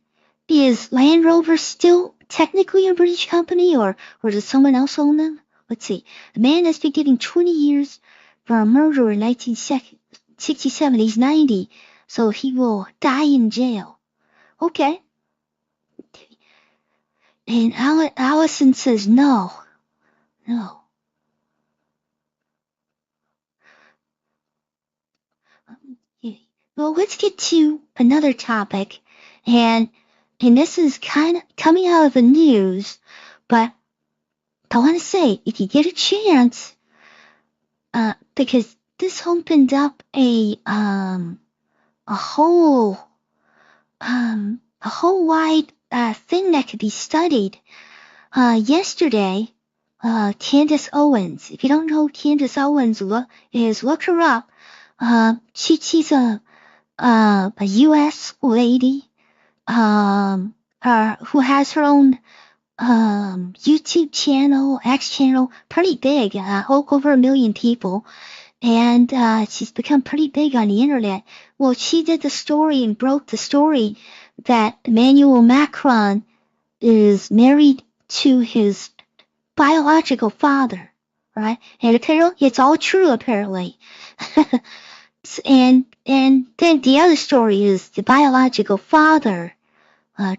is Land Rover still technically a British company, or does someone else own them? Let's see. The man has been given 20 years for a murder in 1967. He's 90, so he will die in jail. Okay. And Allison says no. Well, let's get to another topic, and this is kind of coming out of the news, but I want to say, if you get a chance, because this opened up a whole wide thing that could be studied. Yesterday, Candace Owens. If you don't know who Candace Owens is, look her up. She's a U.S. lady, who has her own YouTube channel, X channel, pretty big, over 1 million people, and she's become pretty big on the internet. Well, she did the story and broke the story that Emmanuel Macron is married to his biological father, right? And apparently, it's all true, apparently. And then the other story is the biological father,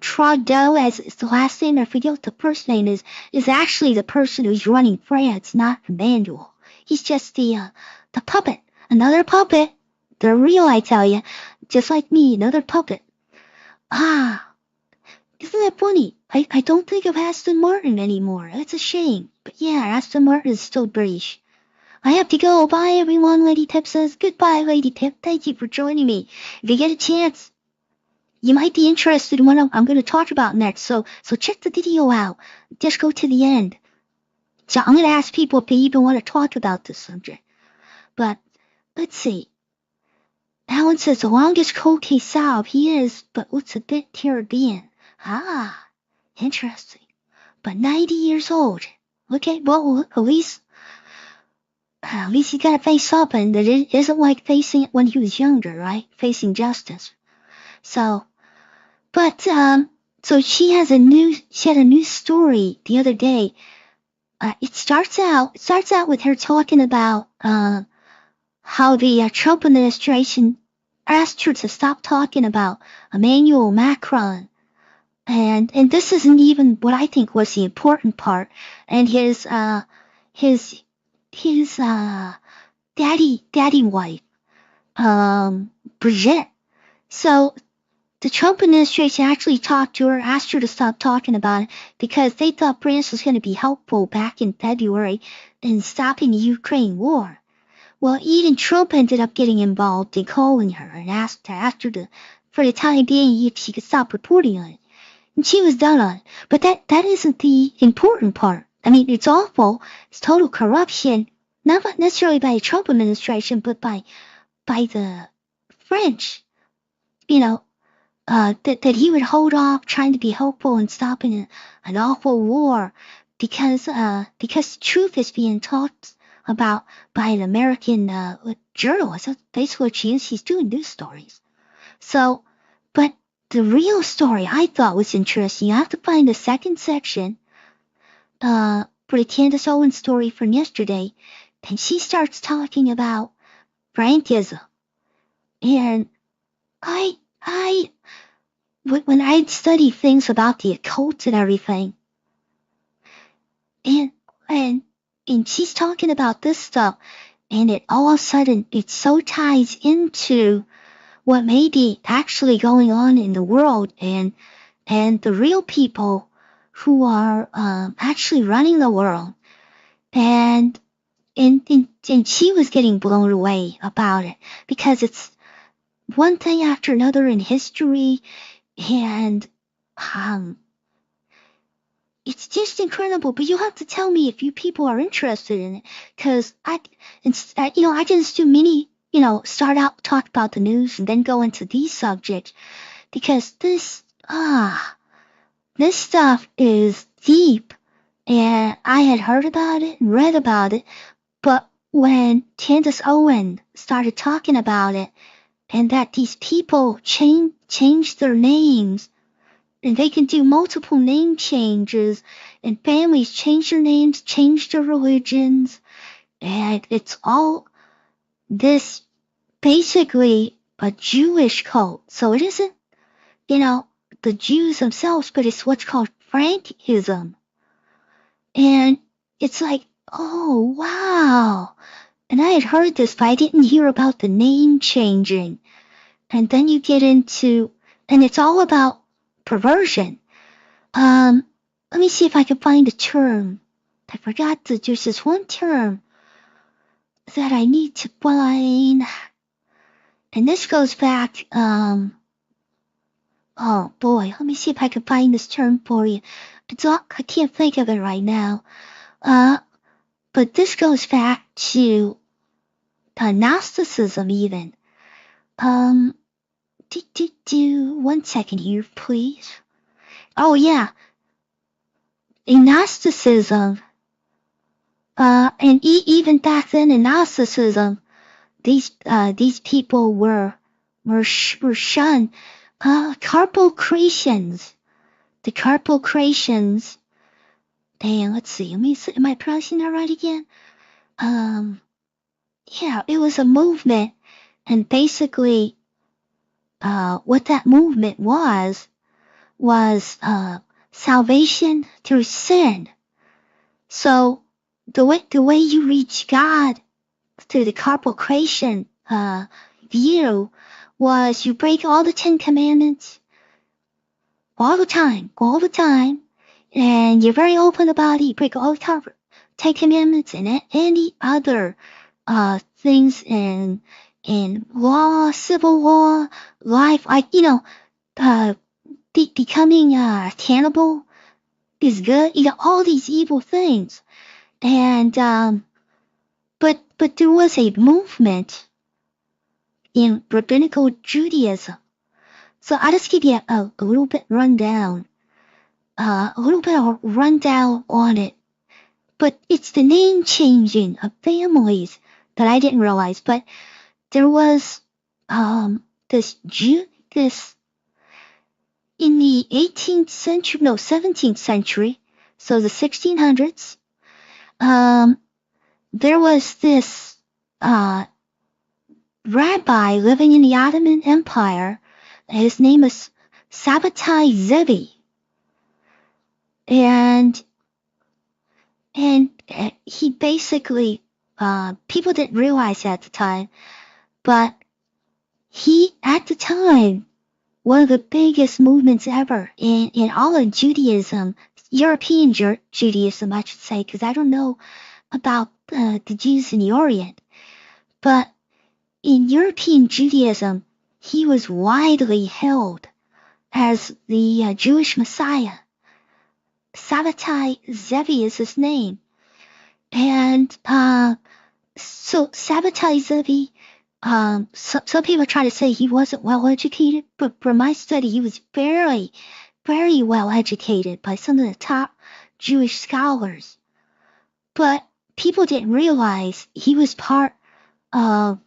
Trudeau, as is the last name, I forget what the first name is actually the person who's running France, not Emmanuel. He's just the puppet, another puppet. They're real, I tell you, just like me, another puppet. Isn't that funny? I don't think of Aston Martin anymore. That's a shame. But yeah, Aston Martin is still British. I have to go. Bye, everyone. Lady Pip says, goodbye, Lady Pip. Thank you for joining me. If you get a chance, you might be interested in what I'm going to talk about next. So check the video out. Just go to the end. So I'm going to ask people if they even want to talk about this subject. But let's see. Alan says the longest cold case solved. He is, but looks a bit Caribbean. Interesting. But 90 years old. Okay, well, at least he got to face up, and it isn't like facing it when he was younger, right? Facing justice. So she had a new story the other day. It starts out with her talking about how the Trump administration asked her to stop talking about Emmanuel Macron, and this isn't even what I think was the important part, and his daddy wife, Brigitte. So the Trump administration actually talked to her, asked her to stop talking about it, because they thought France was going to be helpful back in February in stopping the Ukraine war. Well, even Trump ended up getting involved in calling her and asked her to, for the time being, if she could stop reporting on it. And she was done on it. But that isn't the important part. I mean, it's awful. It's total corruption. Not necessarily by the Trump administration, but by the French. That he would hold off trying to be helpful in stopping an awful war because truth is being talked about by an American journalist. That's basically what she's doing news stories. So, but the real story I thought was interesting. I have to find the second section for the Candace Owens story from yesterday. And she starts talking about Frankism. And when I study things about the occult and everything, and she's talking about this stuff, and it all of a sudden it so ties into what may be actually going on in the world and the real people who are actually running the world. And she was getting blown away about it because it's one thing after another in history, and it's just incredible. But you have to tell me if you people are interested in it, because I just do many, start out talk about the news and then go into these subjects, because this stuff is deep, and I had heard about it and read about it, but when Candace Owens started talking about it, and that these people change their names, and they can do multiple name changes, and families change their names, change their religions, and it's all this basically a Jewish cult. So it isn't, the Jews themselves, but it's what's called Frankism. And it's like, oh, wow. And I had heard this, but I didn't hear about the name changing. And then you get into, and it's all about perversion. Let me see if I can find a term. I forgot that there's this one term that I need to find. And this goes back, oh boy, let me see if I can find this term for you. I can't think of it right now. But this goes back to Gnosticism even. One second here, please. Oh yeah. In Gnosticism, and even back then in Gnosticism, these people were shunned. Carpocratians. The Carpocratians. Dang, let's see. Am I pronouncing that right again? Yeah, it was a movement, and basically, what that movement was salvation through sin. So the way you reach God through the Carpocratian view was you break all the 10 Commandments all the time, and you're very open about it. You break all the 10 Commandments and any other things in law, civil law, life, like, becoming cannibal is good. All these evil things. And but there was a movement in rabbinical Judaism. So I'll just give you a little bit rundown on it. But it's the name changing of families that I didn't realize. But there was this in the 17th century, so the 1600s. There was this rabbi living in the Ottoman Empire. His name is Sabbatai Zevi. And he basically, people didn't realize at the time, but he, at the time, one of the biggest movements ever in all of Judaism, European Judaism, I should say, because I don't know about the Jews in the Orient. But in European Judaism, he was widely held as the Jewish Messiah. Sabbatai Zevi is his name. And so Sabbatai Zevi, some people try to say he wasn't well educated, but from my study, he was very, very well educated by some of the top Jewish scholars. But people didn't realize he was part of,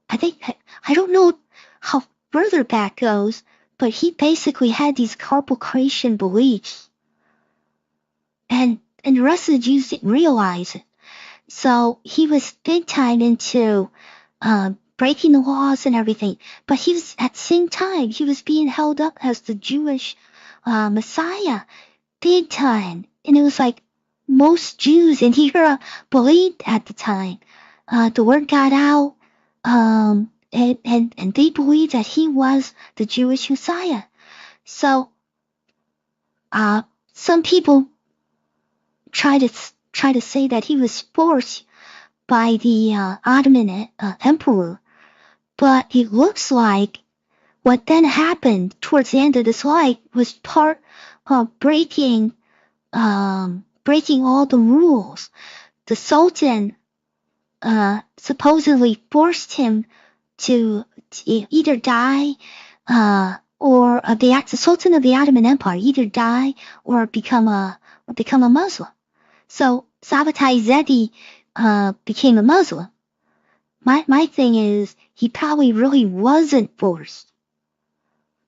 I don't know how further back goes, but he basically had these corporal creation beliefs. And the rest of the Jews didn't realize it. So he was big time into breaking the laws and everything. But he was, at the same time, he was being held up as the Jewish Messiah, big time. And it was like most Jews in Europe believed at the time. The word got out, and they believed that he was the Jewish Messiah. So some people try to say that he was forced by the Ottoman emperor, but it looks like what then happened towards the end of his life was part of breaking all the rules. The Sultan supposedly forced him to either die, or the Sultan of the Ottoman Empire either die or become a Muslim. So Sabbatai Zevi became a Muslim. My thing is, he probably really wasn't forced.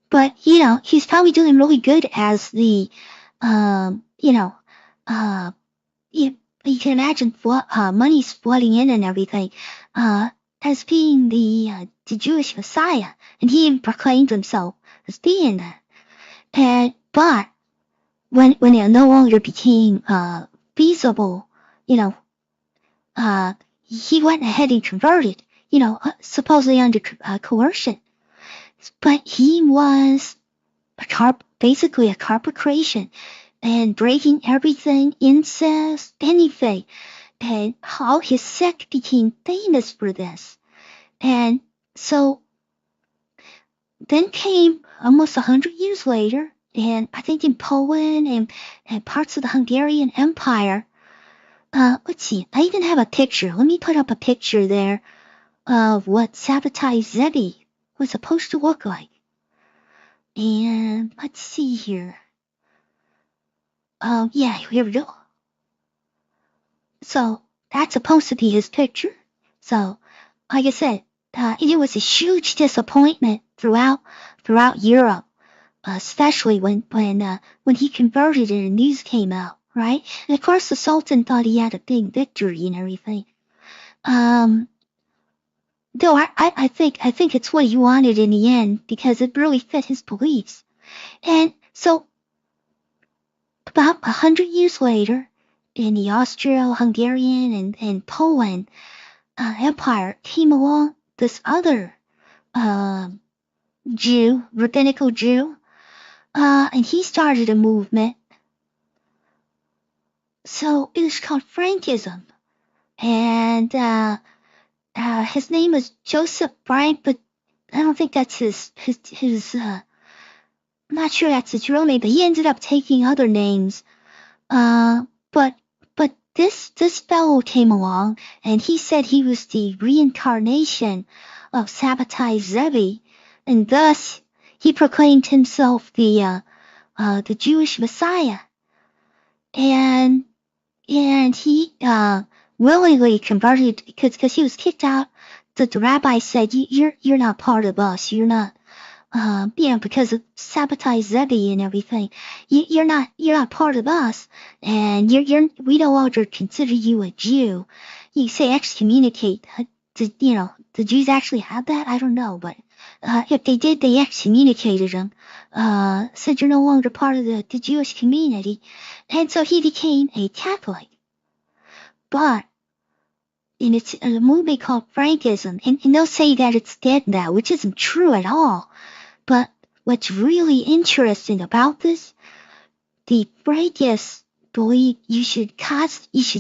But, he's probably doing really good as the, you can imagine money's flooding in and everything, as being the Jewish Messiah. And he even proclaimed himself as being that. But when it no longer became feasible, he went ahead and converted, supposedly under coercion. But he was basically a corporate creation, and breaking everything, incest, anything. And how his sect became famous for this. And so then came almost 100 years later, and I think in Poland and parts of the Hungarian Empire, let's see, I even have a picture. Let me put up a picture there of what Sabbatai Zevi was supposed to look like. And let's see here. Yeah, here we go. So that's supposed to be his picture. So, like I said, it was a huge disappointment throughout Europe, especially when he converted and the news came out, right? And of course, the Sultan thought he had a big victory and everything. Though I think it's what he wanted in the end, because it really fit his beliefs. And so, about 100 years later, in the Austro-Hungarian and Poland Empire came along this other Jew, rabbinical Jew, and he started a movement. So it was called Frankism, and his name was Joseph Frank, but I don't think that's his I'm not sure that's his real name, but he ended up taking other names. But this fellow came along, and he said he was the reincarnation of Sabbatai Zevi, and thus he proclaimed himself the Jewish Messiah. And he willingly converted, because he was kicked out. The rabbi said, you're not part of us. You're not, because of Sabbatai Zevi and everything. You're not part of us, and we no longer consider you a Jew. You say excommunicate. The Jews actually have that? I don't know, but if they did, they excommunicated him. Said you're no longer part of the Jewish community, and so he became a Catholic. But in a movie called Frankism, and they'll say that it's dead now, which isn't true at all. But what's really interesting about this, the Frankists believe you should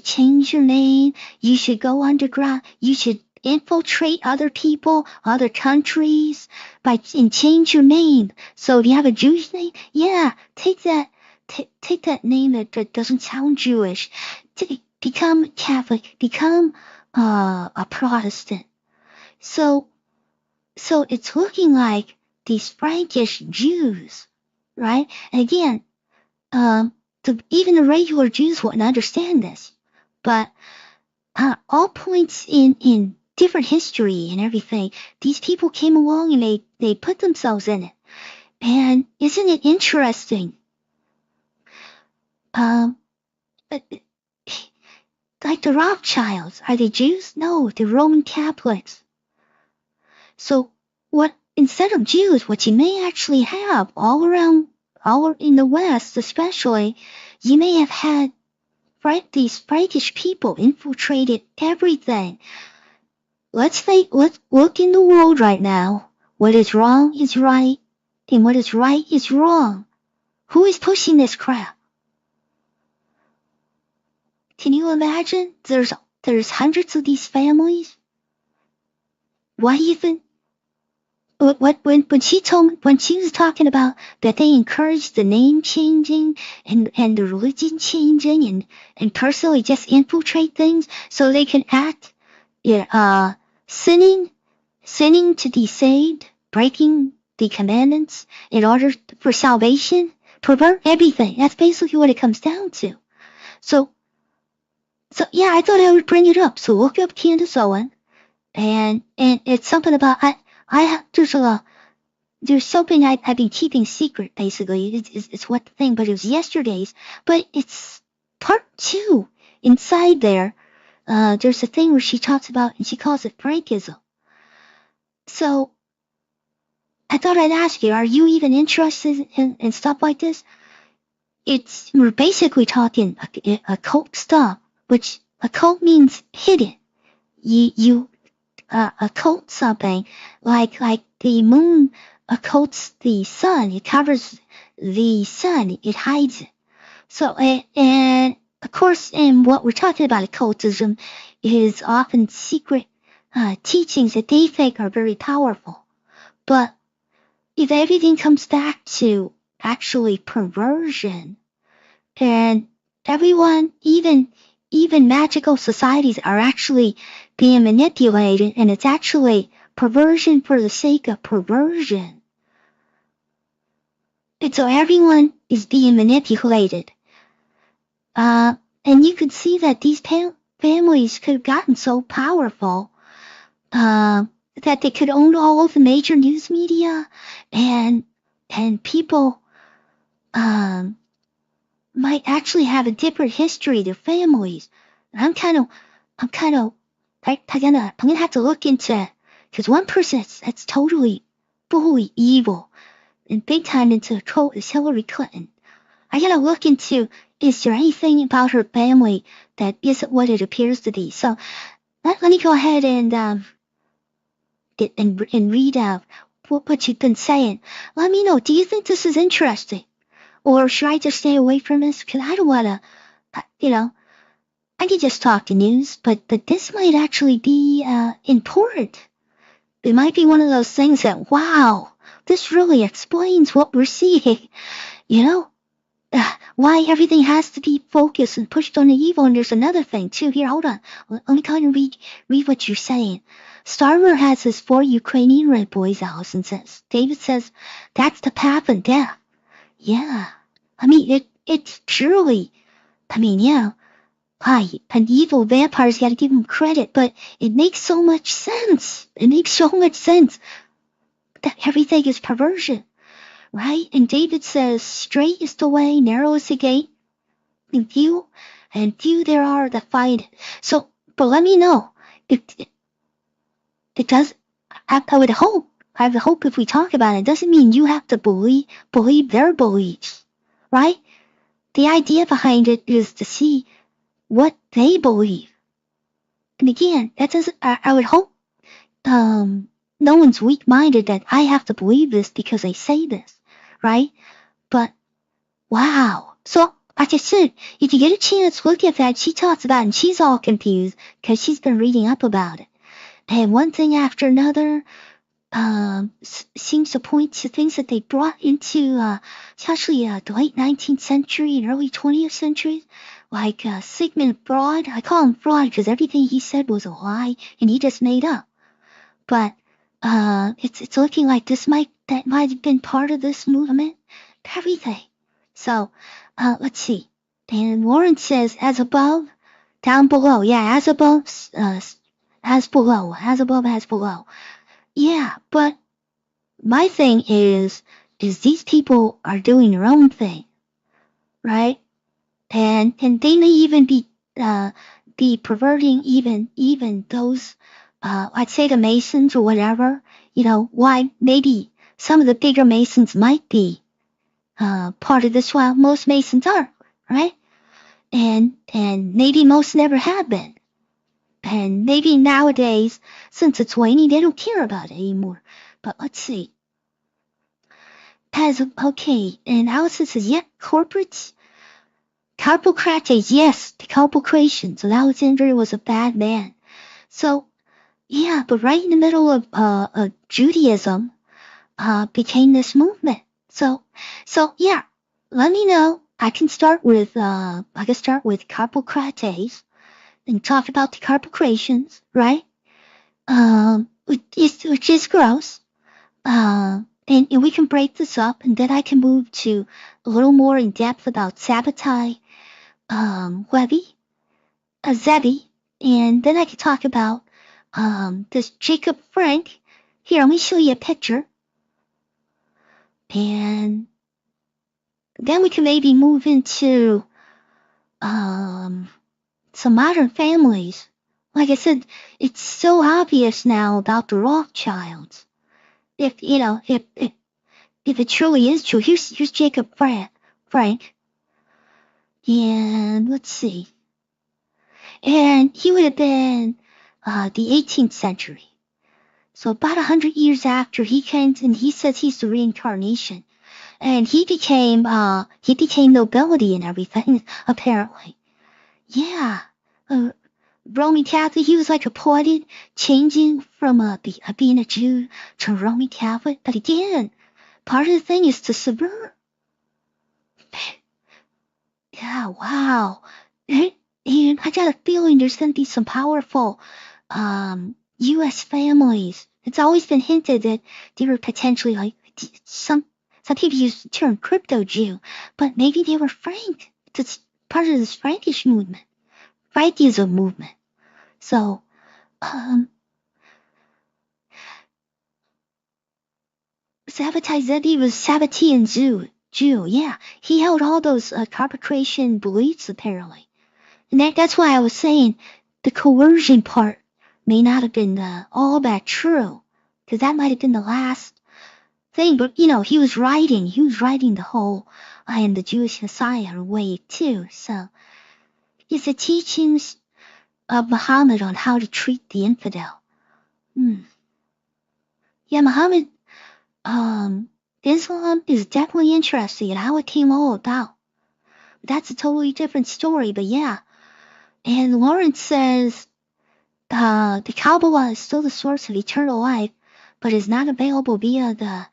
change your name, you should go underground, you should infiltrate other people, other countries, and change your name. So if you have a Jewish name, yeah, take that name that doesn't sound Jewish. Become Catholic, become a Protestant. So it's looking like these Frankish Jews, right? And again, So even the regular Jews wouldn't understand this. But all points in different history and everything, these people came along and they put themselves in it. And isn't it interesting? Like the Rothschilds, are they Jews? No, they're Roman Catholics. So instead of Jews, what you may actually have all in the West especially, you may have had these Frankish people infiltrated everything. Let's look in the world right now. What is wrong is right, and what is right is wrong. Who is pushing this crap? Can you imagine? There's hundreds of these families. Why even? When she was talking about that they encouraged the name changing and the religion changing and personally just infiltrate things so they can act, sinning to be saved, breaking the commandments in order for salvation, pervert everything. That's basically what it comes down to. So yeah, I thought I would bring it up. So look up Candace Owen, and it's something about there's something I've been keeping secret, basically. It's what the thing, but it was yesterday's. But it's part 2. Inside there, there's a thing where she talks about, and she calls it Frankism. So, I thought I'd ask you, are you even interested in stuff like this? We're basically talking occult stuff, which occult means hidden. You occult something, like the moon occults the sun. It covers the sun. It hides it. So, and of course, what we're talking about occultism is often secret teachings that they think are very powerful. But if everything comes back to actually perversion, and everyone, even magical societies are actually being manipulated, and it's actually perversion for the sake of perversion. And so everyone is being manipulated. And you could see that these families could have gotten so powerful that they could own all of the major news media, and people might actually have a different history, their families. And I'm kind of I'm gonna have to look into it, because one person that's totally, fully evil and big time into a cult is Hillary Clinton. I gotta look into, is there anything about her family that isn't what it appears to be? So let me go ahead and read out what you've been saying. Let me know, do you think this is interesting? Or should I just stay away from this? Because I don't want to, I could just talk the news, but this might actually be important. It might be one of those things that, wow, this really explains what we're seeing. Why everything has to be focused and pushed on the evil. And there's another thing too. Here, hold on. Let me kind of read what you're saying. Starmer has his 4 Ukrainian Red Boys, Allison says. David says, that's the path of death. Yeah. I mean, it's surely, yeah. Hi, an evil vampire's gotta give him credit, but it makes so much sense. It makes so much sense that everything is perversion, right? And David says, straight is the way, narrow is the gate, and few there are that find it. So, but let me know. It does, I would hope, I have hope if we talk about it, it doesn't mean you have to believe their beliefs, right? The idea behind it is to see what they believe. And again, that doesn't, I would hope, no one's weak-minded that I have to believe this because they say this, right? But, wow. So, like I said, if you get a chance, look at that. She talks about it, and she's all confused because she's been reading up about it. And one thing after another seems to point to things that they brought into, especially the late 19th century and early 20th century, like Sigmund Freud. I call him Freud because everything he said was a lie and he just made up. But it's looking like that might have been part of this movement. Everything. So let's see. And Lauren says, as above, down below. Yeah, as above, as below. As above, as below. Yeah, but my thing is these people are doing their own thing, right? And they may even be perverting even those, I'd say the Masons or whatever, why maybe some of the bigger Masons might be, part of this while most Masons are, right? And maybe most never have been. And maybe nowadays, since it's waning, they don't care about it anymore. But let's see. Okay, and Allison says, yeah, corporates. Carpocrates, yes, the Carpocratians. So Alexander was a bad man. So, yeah, but right in the middle of Judaism, became this movement. So yeah, let me know. I can start with Carpocrates and talk about the Carpocratians, right? Which is gross. And we can break this up, and then I can move to a little more in depth about Sabbatai, Zebi, and then I can talk about this Jacob Frank. Here, let me show you a picture. And then we can maybe move into some modern families. Like I said, it's so obvious now about the Rothschilds. If it truly is true, here's Jacob Frank. And let's see. And he would have been the 18th century. So about 100 years after he came, and he says he's the reincarnation. And he became nobility and everything, apparently. Yeah. Roman Catholic, he was like appointed, changing from being a Jew to Roman Catholic, but he didn't. Part of the thing is to subvert. Yeah, wow. And I got a feeling there's going to be some powerful U.S. families. It's always been hinted that they were potentially like some people use the term crypto Jew, but maybe they were Frank. It's part of this Frankish movement, Frankism movement. So, Sabbatai Zebi was Sabbatean Jew, yeah. He held all those Carpocratian beliefs, apparently. And that's why I was saying the coercion part may not have been all that true, because that might have been the last thing. But, he was writing the whole I am the Jewish Messiah way, too. So, it's the teachings of Muhammad on how to treat the infidel. Yeah, Muhammad, Islam is definitely interesting in how it came all about. That's a totally different story, but yeah. And Lawrence says, the Kabbalah is still the source of eternal life, but is not available via the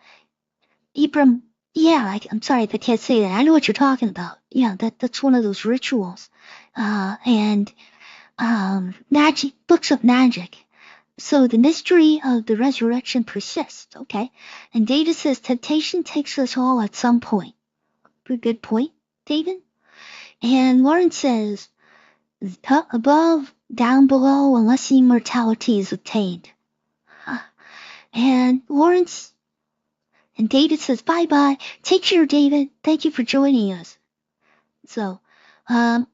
Ibram. Yeah, I'm sorry if I can't say that. I know what you're talking about. Yeah, that's one of those rituals. And magic, books of magic. So the mystery of the resurrection persists, okay? And David says temptation takes us all at some point. Pretty good point, David. And Lawrence says, above, down below, unless immortality is attained. And Lawrence and David says, bye-bye. Take care, David. Thank you for joining us. So,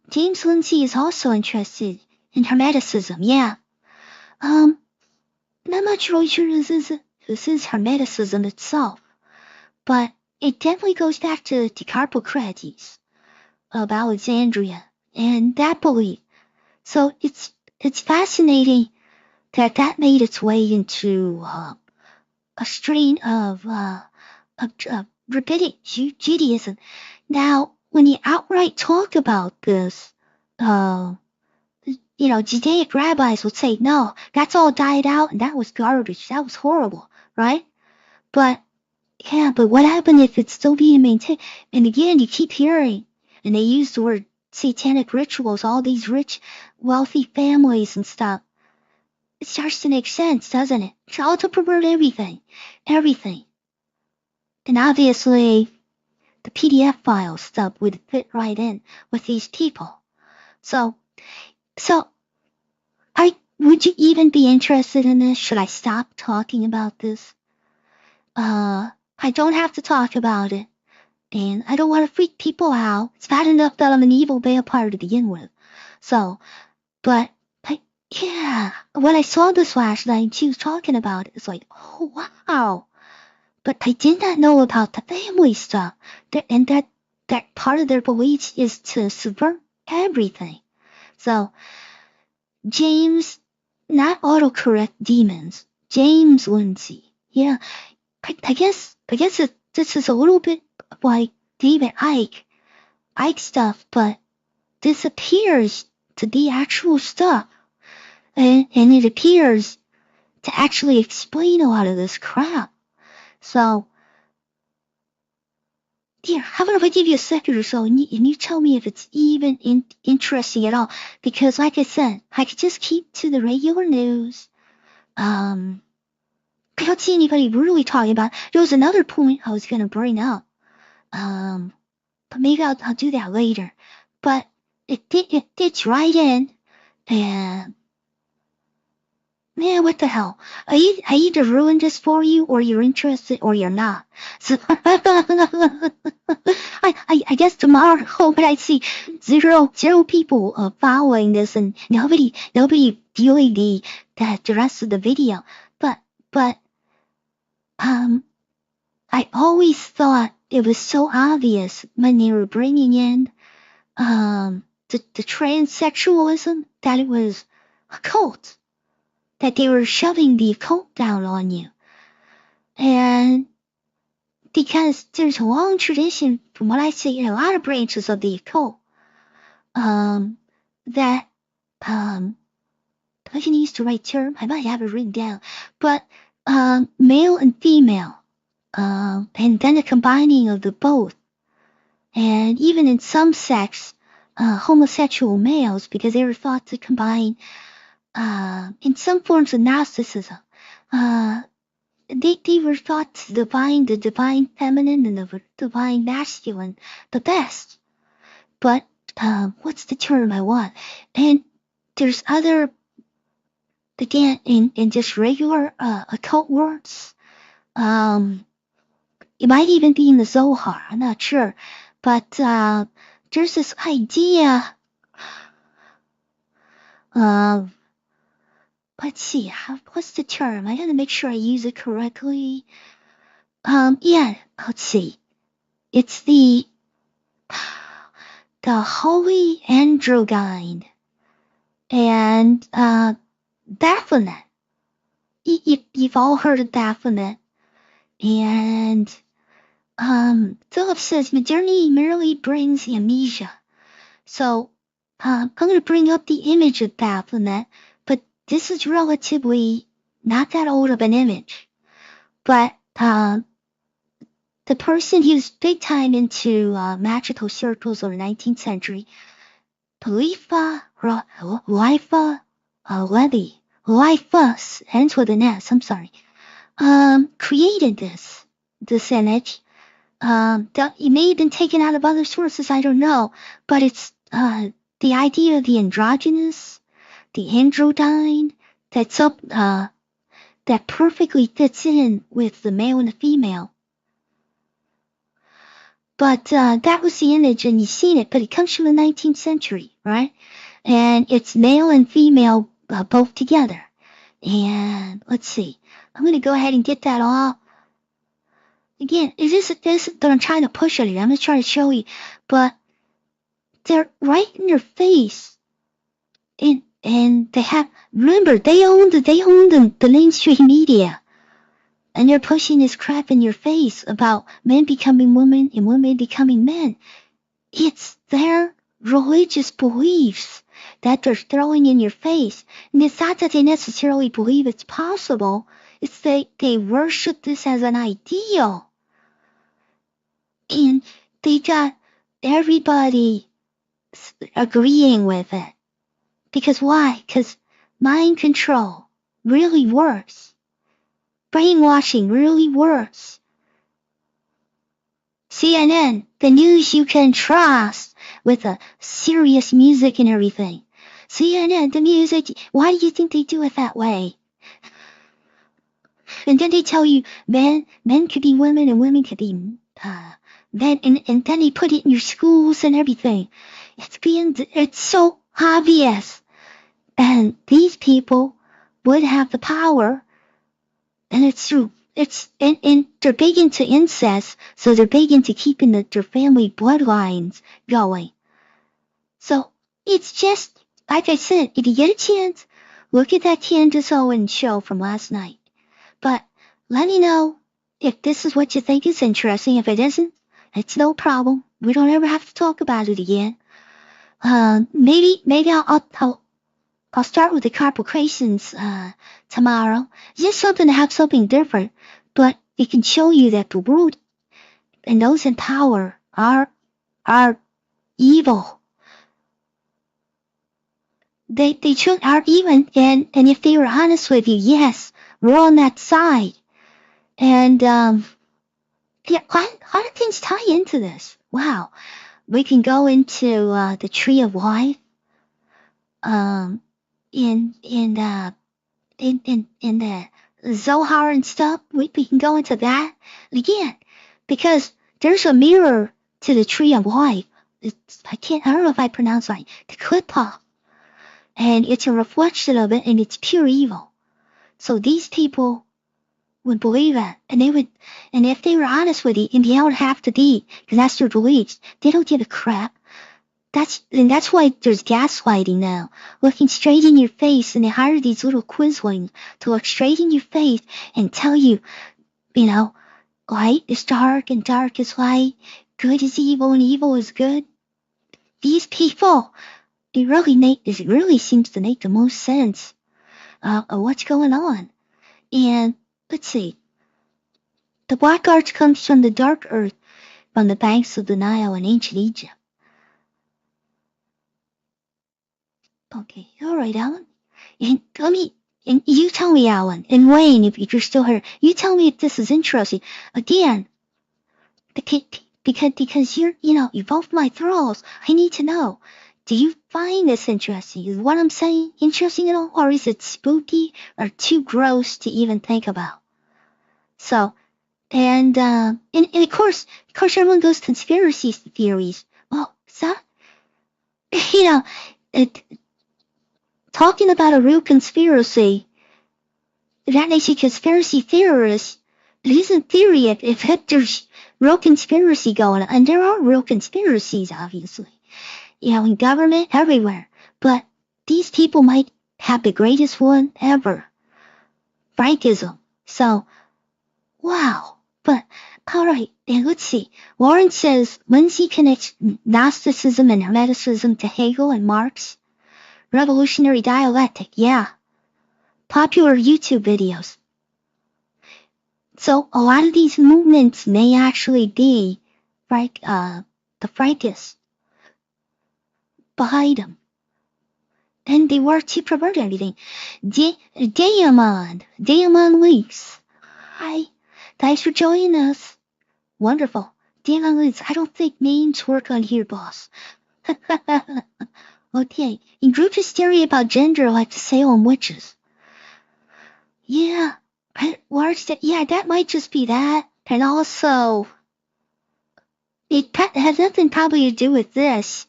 James Lindsay is also interested in Hermeticism, yeah. I'm not really sure this is Hermeticism itself, but it definitely goes back to Carpocrates of Alexandria and that belief. So it's fascinating that made its way into a strain of rabbinic Judaism. Now, when you outright talk about this, Judaic rabbis would say, no, that's all died out and that was garbage. That was horrible, right? But what happened if it's still being maintained? And again, you keep hearing, and they use the word satanic rituals, all these rich, wealthy families and stuff. It starts to make sense, doesn't it? It's all to pervert everything. And obviously, the PDF file stuff would fit right in with these people. So, would you even be interested in this? Should I stop talking about this? I don't have to talk about it. And I don't want to freak people out. It's bad enough that I'm an evil vampire to begin with. So, but, yeah, when I saw this last night, she was talking about it. It's like, oh, wow. But I did not know about the family stuff. And that part of their beliefs is to subvert everything. So, James, not autocorrect demons, James Lindsay. Yeah, I guess this is a little bit like David Icke stuff, but this appears to be actual stuff. And it appears to actually explain a lot of this crap. So, dear, how about if I give you a second or so and you tell me if it's even interesting at all? Because like I said, I could just keep to the regular news. I don't see anybody really talking about. There was another point I was going to bring up. But maybe I'll do that later. But it fits right in. And man, what the hell? I either ruined this for you, or you're interested, or you're not. So I guess tomorrow, but I see zero people following this, and nobody viewing the rest of the video. But I always thought it was so obvious when they were bringing in the transsexualism that it was a cult. That they were shoving the occult down on you. And because there's a long tradition, from what I see, in a lot of branches of the occult, that, I can use the right term, I might have it written down, but, male and female, and then a combining of the both. And even in some sects, homosexual males, because they were thought to combine in some forms of Gnosticism, they were thought to divine the divine feminine and the divine masculine the best. But what's the term I want? And there's other, again, in just regular occult words. It might even be in the Zohar, I'm not sure. But there's this idea of, let's see, what's the term? I gotta make sure I use it correctly. Yeah, let's see. It's the Holy Androgyne. And, Baphomet. You've all heard of Baphomet. And, Philip says modernity merely brings amnesia. So, I'm gonna bring up the image of Baphomet. This is relatively not that old of an image, but the person who's big time into magical circles of the 19th century, Lifa Levy, Lifus, ends with an S, I'm sorry, created this image. It may have been taken out of other sources, I don't know, but it's the idea of the androgynous, the androgyne, that's up, that perfectly fits in with the male and the female. But that was the image, and you've seen it, but it comes from the 19th century, right? And it's male and female both together. And let's see, I'm going to go ahead and get that off. Again, it isn't this that I'm trying to push at you. I'm just trying to show you. But they're right in your face. And they have, remember, they own the mainstream media. And they're pushing this crap in your face about men becoming women and women becoming men. It's their religious beliefs that they're throwing in your face. And it's not that they necessarily believe it's possible. It's they worship this as an ideal. And they got everybody agreeing with it. Because why? Because mind control really works. Brainwashing really works. CNN, the news you can trust, with the serious music and everything. CNN, the music, why do you think they do it that way? And then they tell you men could be women and women could be men, and then they put it in your schools and everything. It's so obvious. And these people would have the power, and and they're big into incest, so they're big into keeping their family bloodlines going. So it's just, like I said, if you get a chance, look at that Candace Owens show from last night. But let me know if this is what you think is interesting. If it isn't, it's no problem. We don't ever have to talk about it again. Maybe I'll start with the corporations tomorrow. Just something to have something different, but it can show you that the world and those in power are evil. They are even, and if they were honest with you, yes, we're on that side. And yeah, a lot of things tie into this. Wow, we can go into the Tree of Life. In the Zohar and stuff, we can go into that again, because there's a mirror to the Tree of Life. I don't know if I pronounce right, the Klippa, and it's a reflection of it, and it's pure evil. So these people would believe it, and if they were honest with you, and they don't have to be, because that's their beliefs, they don't give a crap. That's why there's gaslighting now. Looking straight in your face, and they hire these little quizlings to look straight in your face and tell you, light is dark and dark is light, good is evil and evil is good. These people, it really seems to make the most sense of what's going on. And let's see, the black arts comes from the dark earth, from the banks of the Nile in ancient Egypt. Okay, all right, Alan. And you tell me, Alan, and Wayne, if you're still here, you tell me if this is interesting. Again, because you're both my thralls. I need to know. Do you find this interesting? Is what I'm saying interesting at all, or is it spooky or too gross to even think about? So, and of course, everyone goes conspiracy theories. Well, so, talking about a real conspiracy, that makes you conspiracy theorist. It isn't theory if there's real conspiracy going on. And there are real conspiracies, obviously. In government, everywhere. But these people might have the greatest one ever. Frankism. So, wow. But, alright, and let's see. Warren says Lindsay connects Gnosticism and Hermeticism to Hegel and Marx. Revolutionary dialectic, yeah. Popular YouTube videos. So a lot of these movements may actually be the Frankists behind them. And they work to pervert everything. Diamond Leaks. Hi, thanks for joining us. Wonderful. Diamond Leaks, I don't think names work on here, boss. Okay, in group hysteria about gender like the Salem witches. Yeah, that might just be that. And also, it has nothing probably to do with this.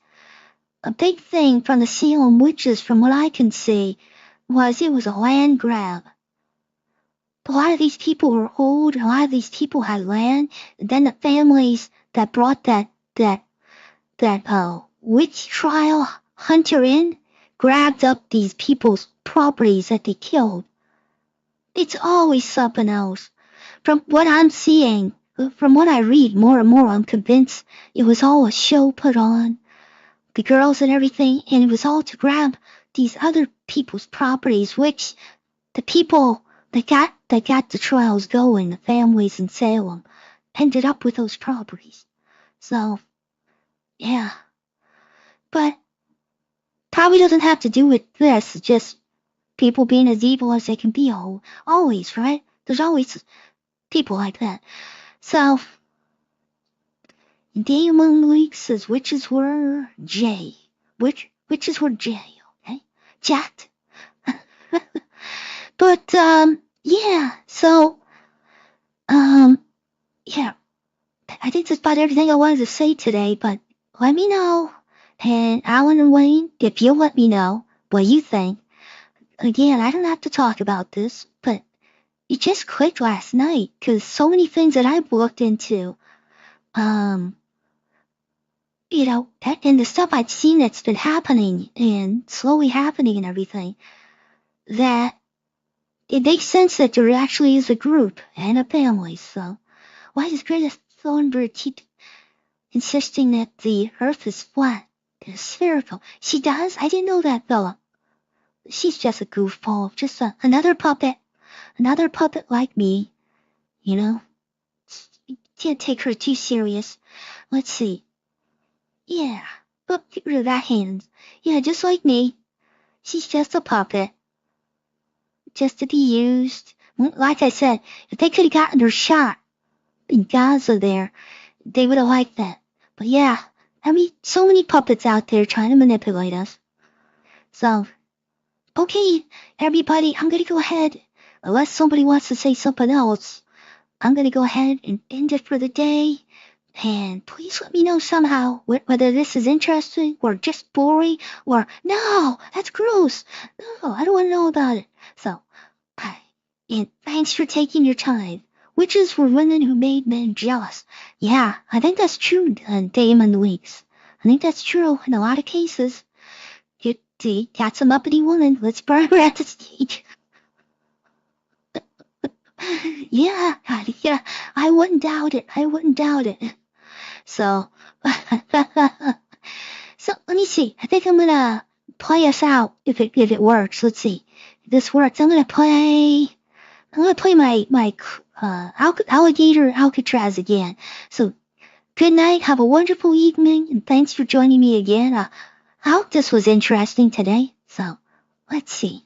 A big thing from the Salem witches, from what I can see, was it was a land grab. A lot of these people were old, a lot of these people had land, and then the families that brought that witch trial hunter in grabbed up these people's properties that they killed. It's always something else. From what I'm seeing, from what I read more and more, I'm convinced it was all a show put on. The girls and everything, and it was all to grab these other people's properties, which the people that got the trials going, the families in Salem, ended up with those properties. So, yeah. But probably doesn't have to do with this, just people being as evil as they can be always, right? There's always people like that. So, day among the weeks is witches were J. Witches were J, okay? Jacked. But, yeah, so, yeah. I think that's about everything I wanted to say today, but let me know. And Alan and Wayne, if you'll let me know what you think. Again, I don't have to talk about this, but it just clicked last night, because so many things that I've looked into, you know, and the stuff I've seen that's been happening and slowly happening and everything, that it makes sense that there actually is a group and a family. So why does Greta Thunberg keep insisting that the Earth is flat and spherical? She does? I didn't know that, Philip. She's just a goofball, just another puppet like me, you know. You can't take her too serious. Let's see. Yeah, but get rid of that hand. Yeah, just like me. She's just a puppet. Just to be used. Like I said, if they could have gotten her shot in Gaza there, they would have liked that. But yeah, I mean, so many puppets out there trying to manipulate us. So, okay, everybody, I'm gonna go ahead. Unless somebody wants to say something else, I'm gonna go ahead and end it for the day. And please let me know somehow whether this is interesting or just boring or no, that's gross. No, I don't want to know about it. So, and thanks for taking your time. Witches were women who made men jealous. Yeah, I think that's true, Damon Weeks. I think that's true in a lot of cases. That's a Muppety woman. Let's burn her at the stage. Yeah, I wouldn't doubt it. So, so let me see. I think I'm gonna play us out if it works. Let's see. If this works, I'm gonna play my Alligator Alcatraz again. So, good night. Have a wonderful evening, and thanks for joining me again. I hope this was interesting today. So, let's see.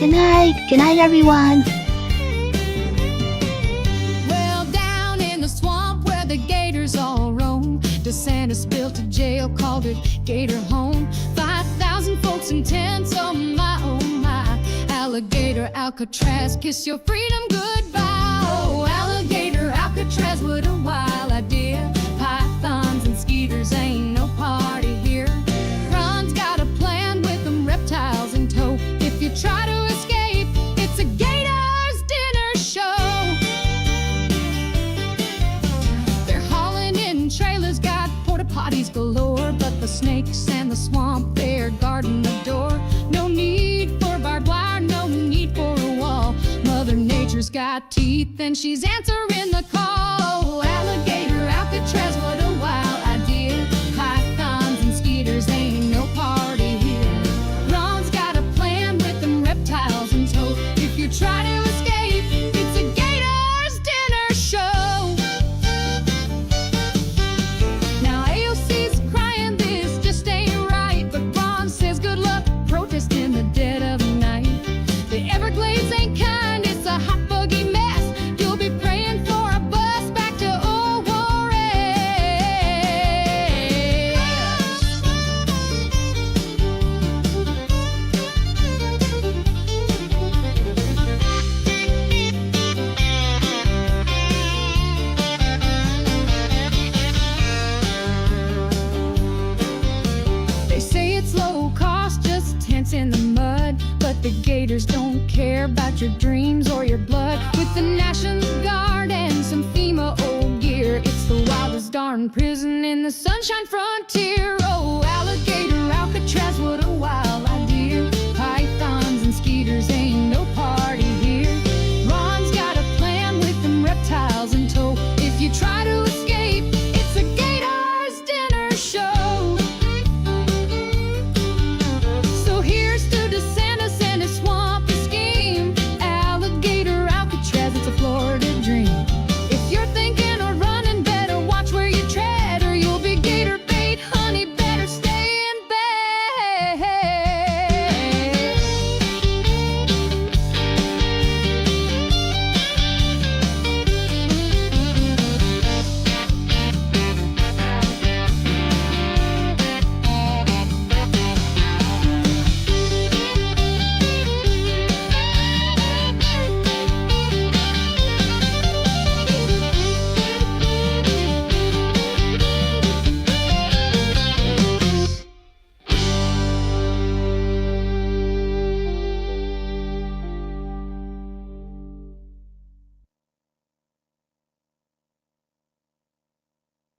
Good night everyone. Well, down in the swamp where the gators all roam, DeSantis built a jail, called it Gator Home. 5,000 folks in tents, oh my, Alligator Alcatraz, kiss your freedom goodbye. Oh, Alligator Alcatraz, what a wild idea. Pythons and skeeters ain't no party here. Ron's got a plan with them reptiles in tow. If you try to escape, it's a Gator's dinner show. They're hauling in trailers, got porta potties galore, but the snakes and the swamp, they're guarding the door. No need for barbed wire, no need for a wall. Mother Nature's got teeth and she's answering the call. Alligator Alcatraz, what a wild idea. Pythons and skeeters ain't no party here. Ron's got a plan with them reptiles in tow. If you try to escape, it's a Gator's dinner show. Now AOC's crying, this just ain't right, but Ron says good luck protest in the dead of night. The Everglades ain't kind, it's a hot buggy mess. You'll be praying for a bus back to old Juarez. They say it's low cost, just tents in the mud, but the Gators don't care about your dreams or your blood. With the National Guard and some FEMA old gear, it's the wildest darn prison in the Sunshine Frontier. Oh, Alligator Alcatraz, what a wild idea. Pythons and skeeters ain't no party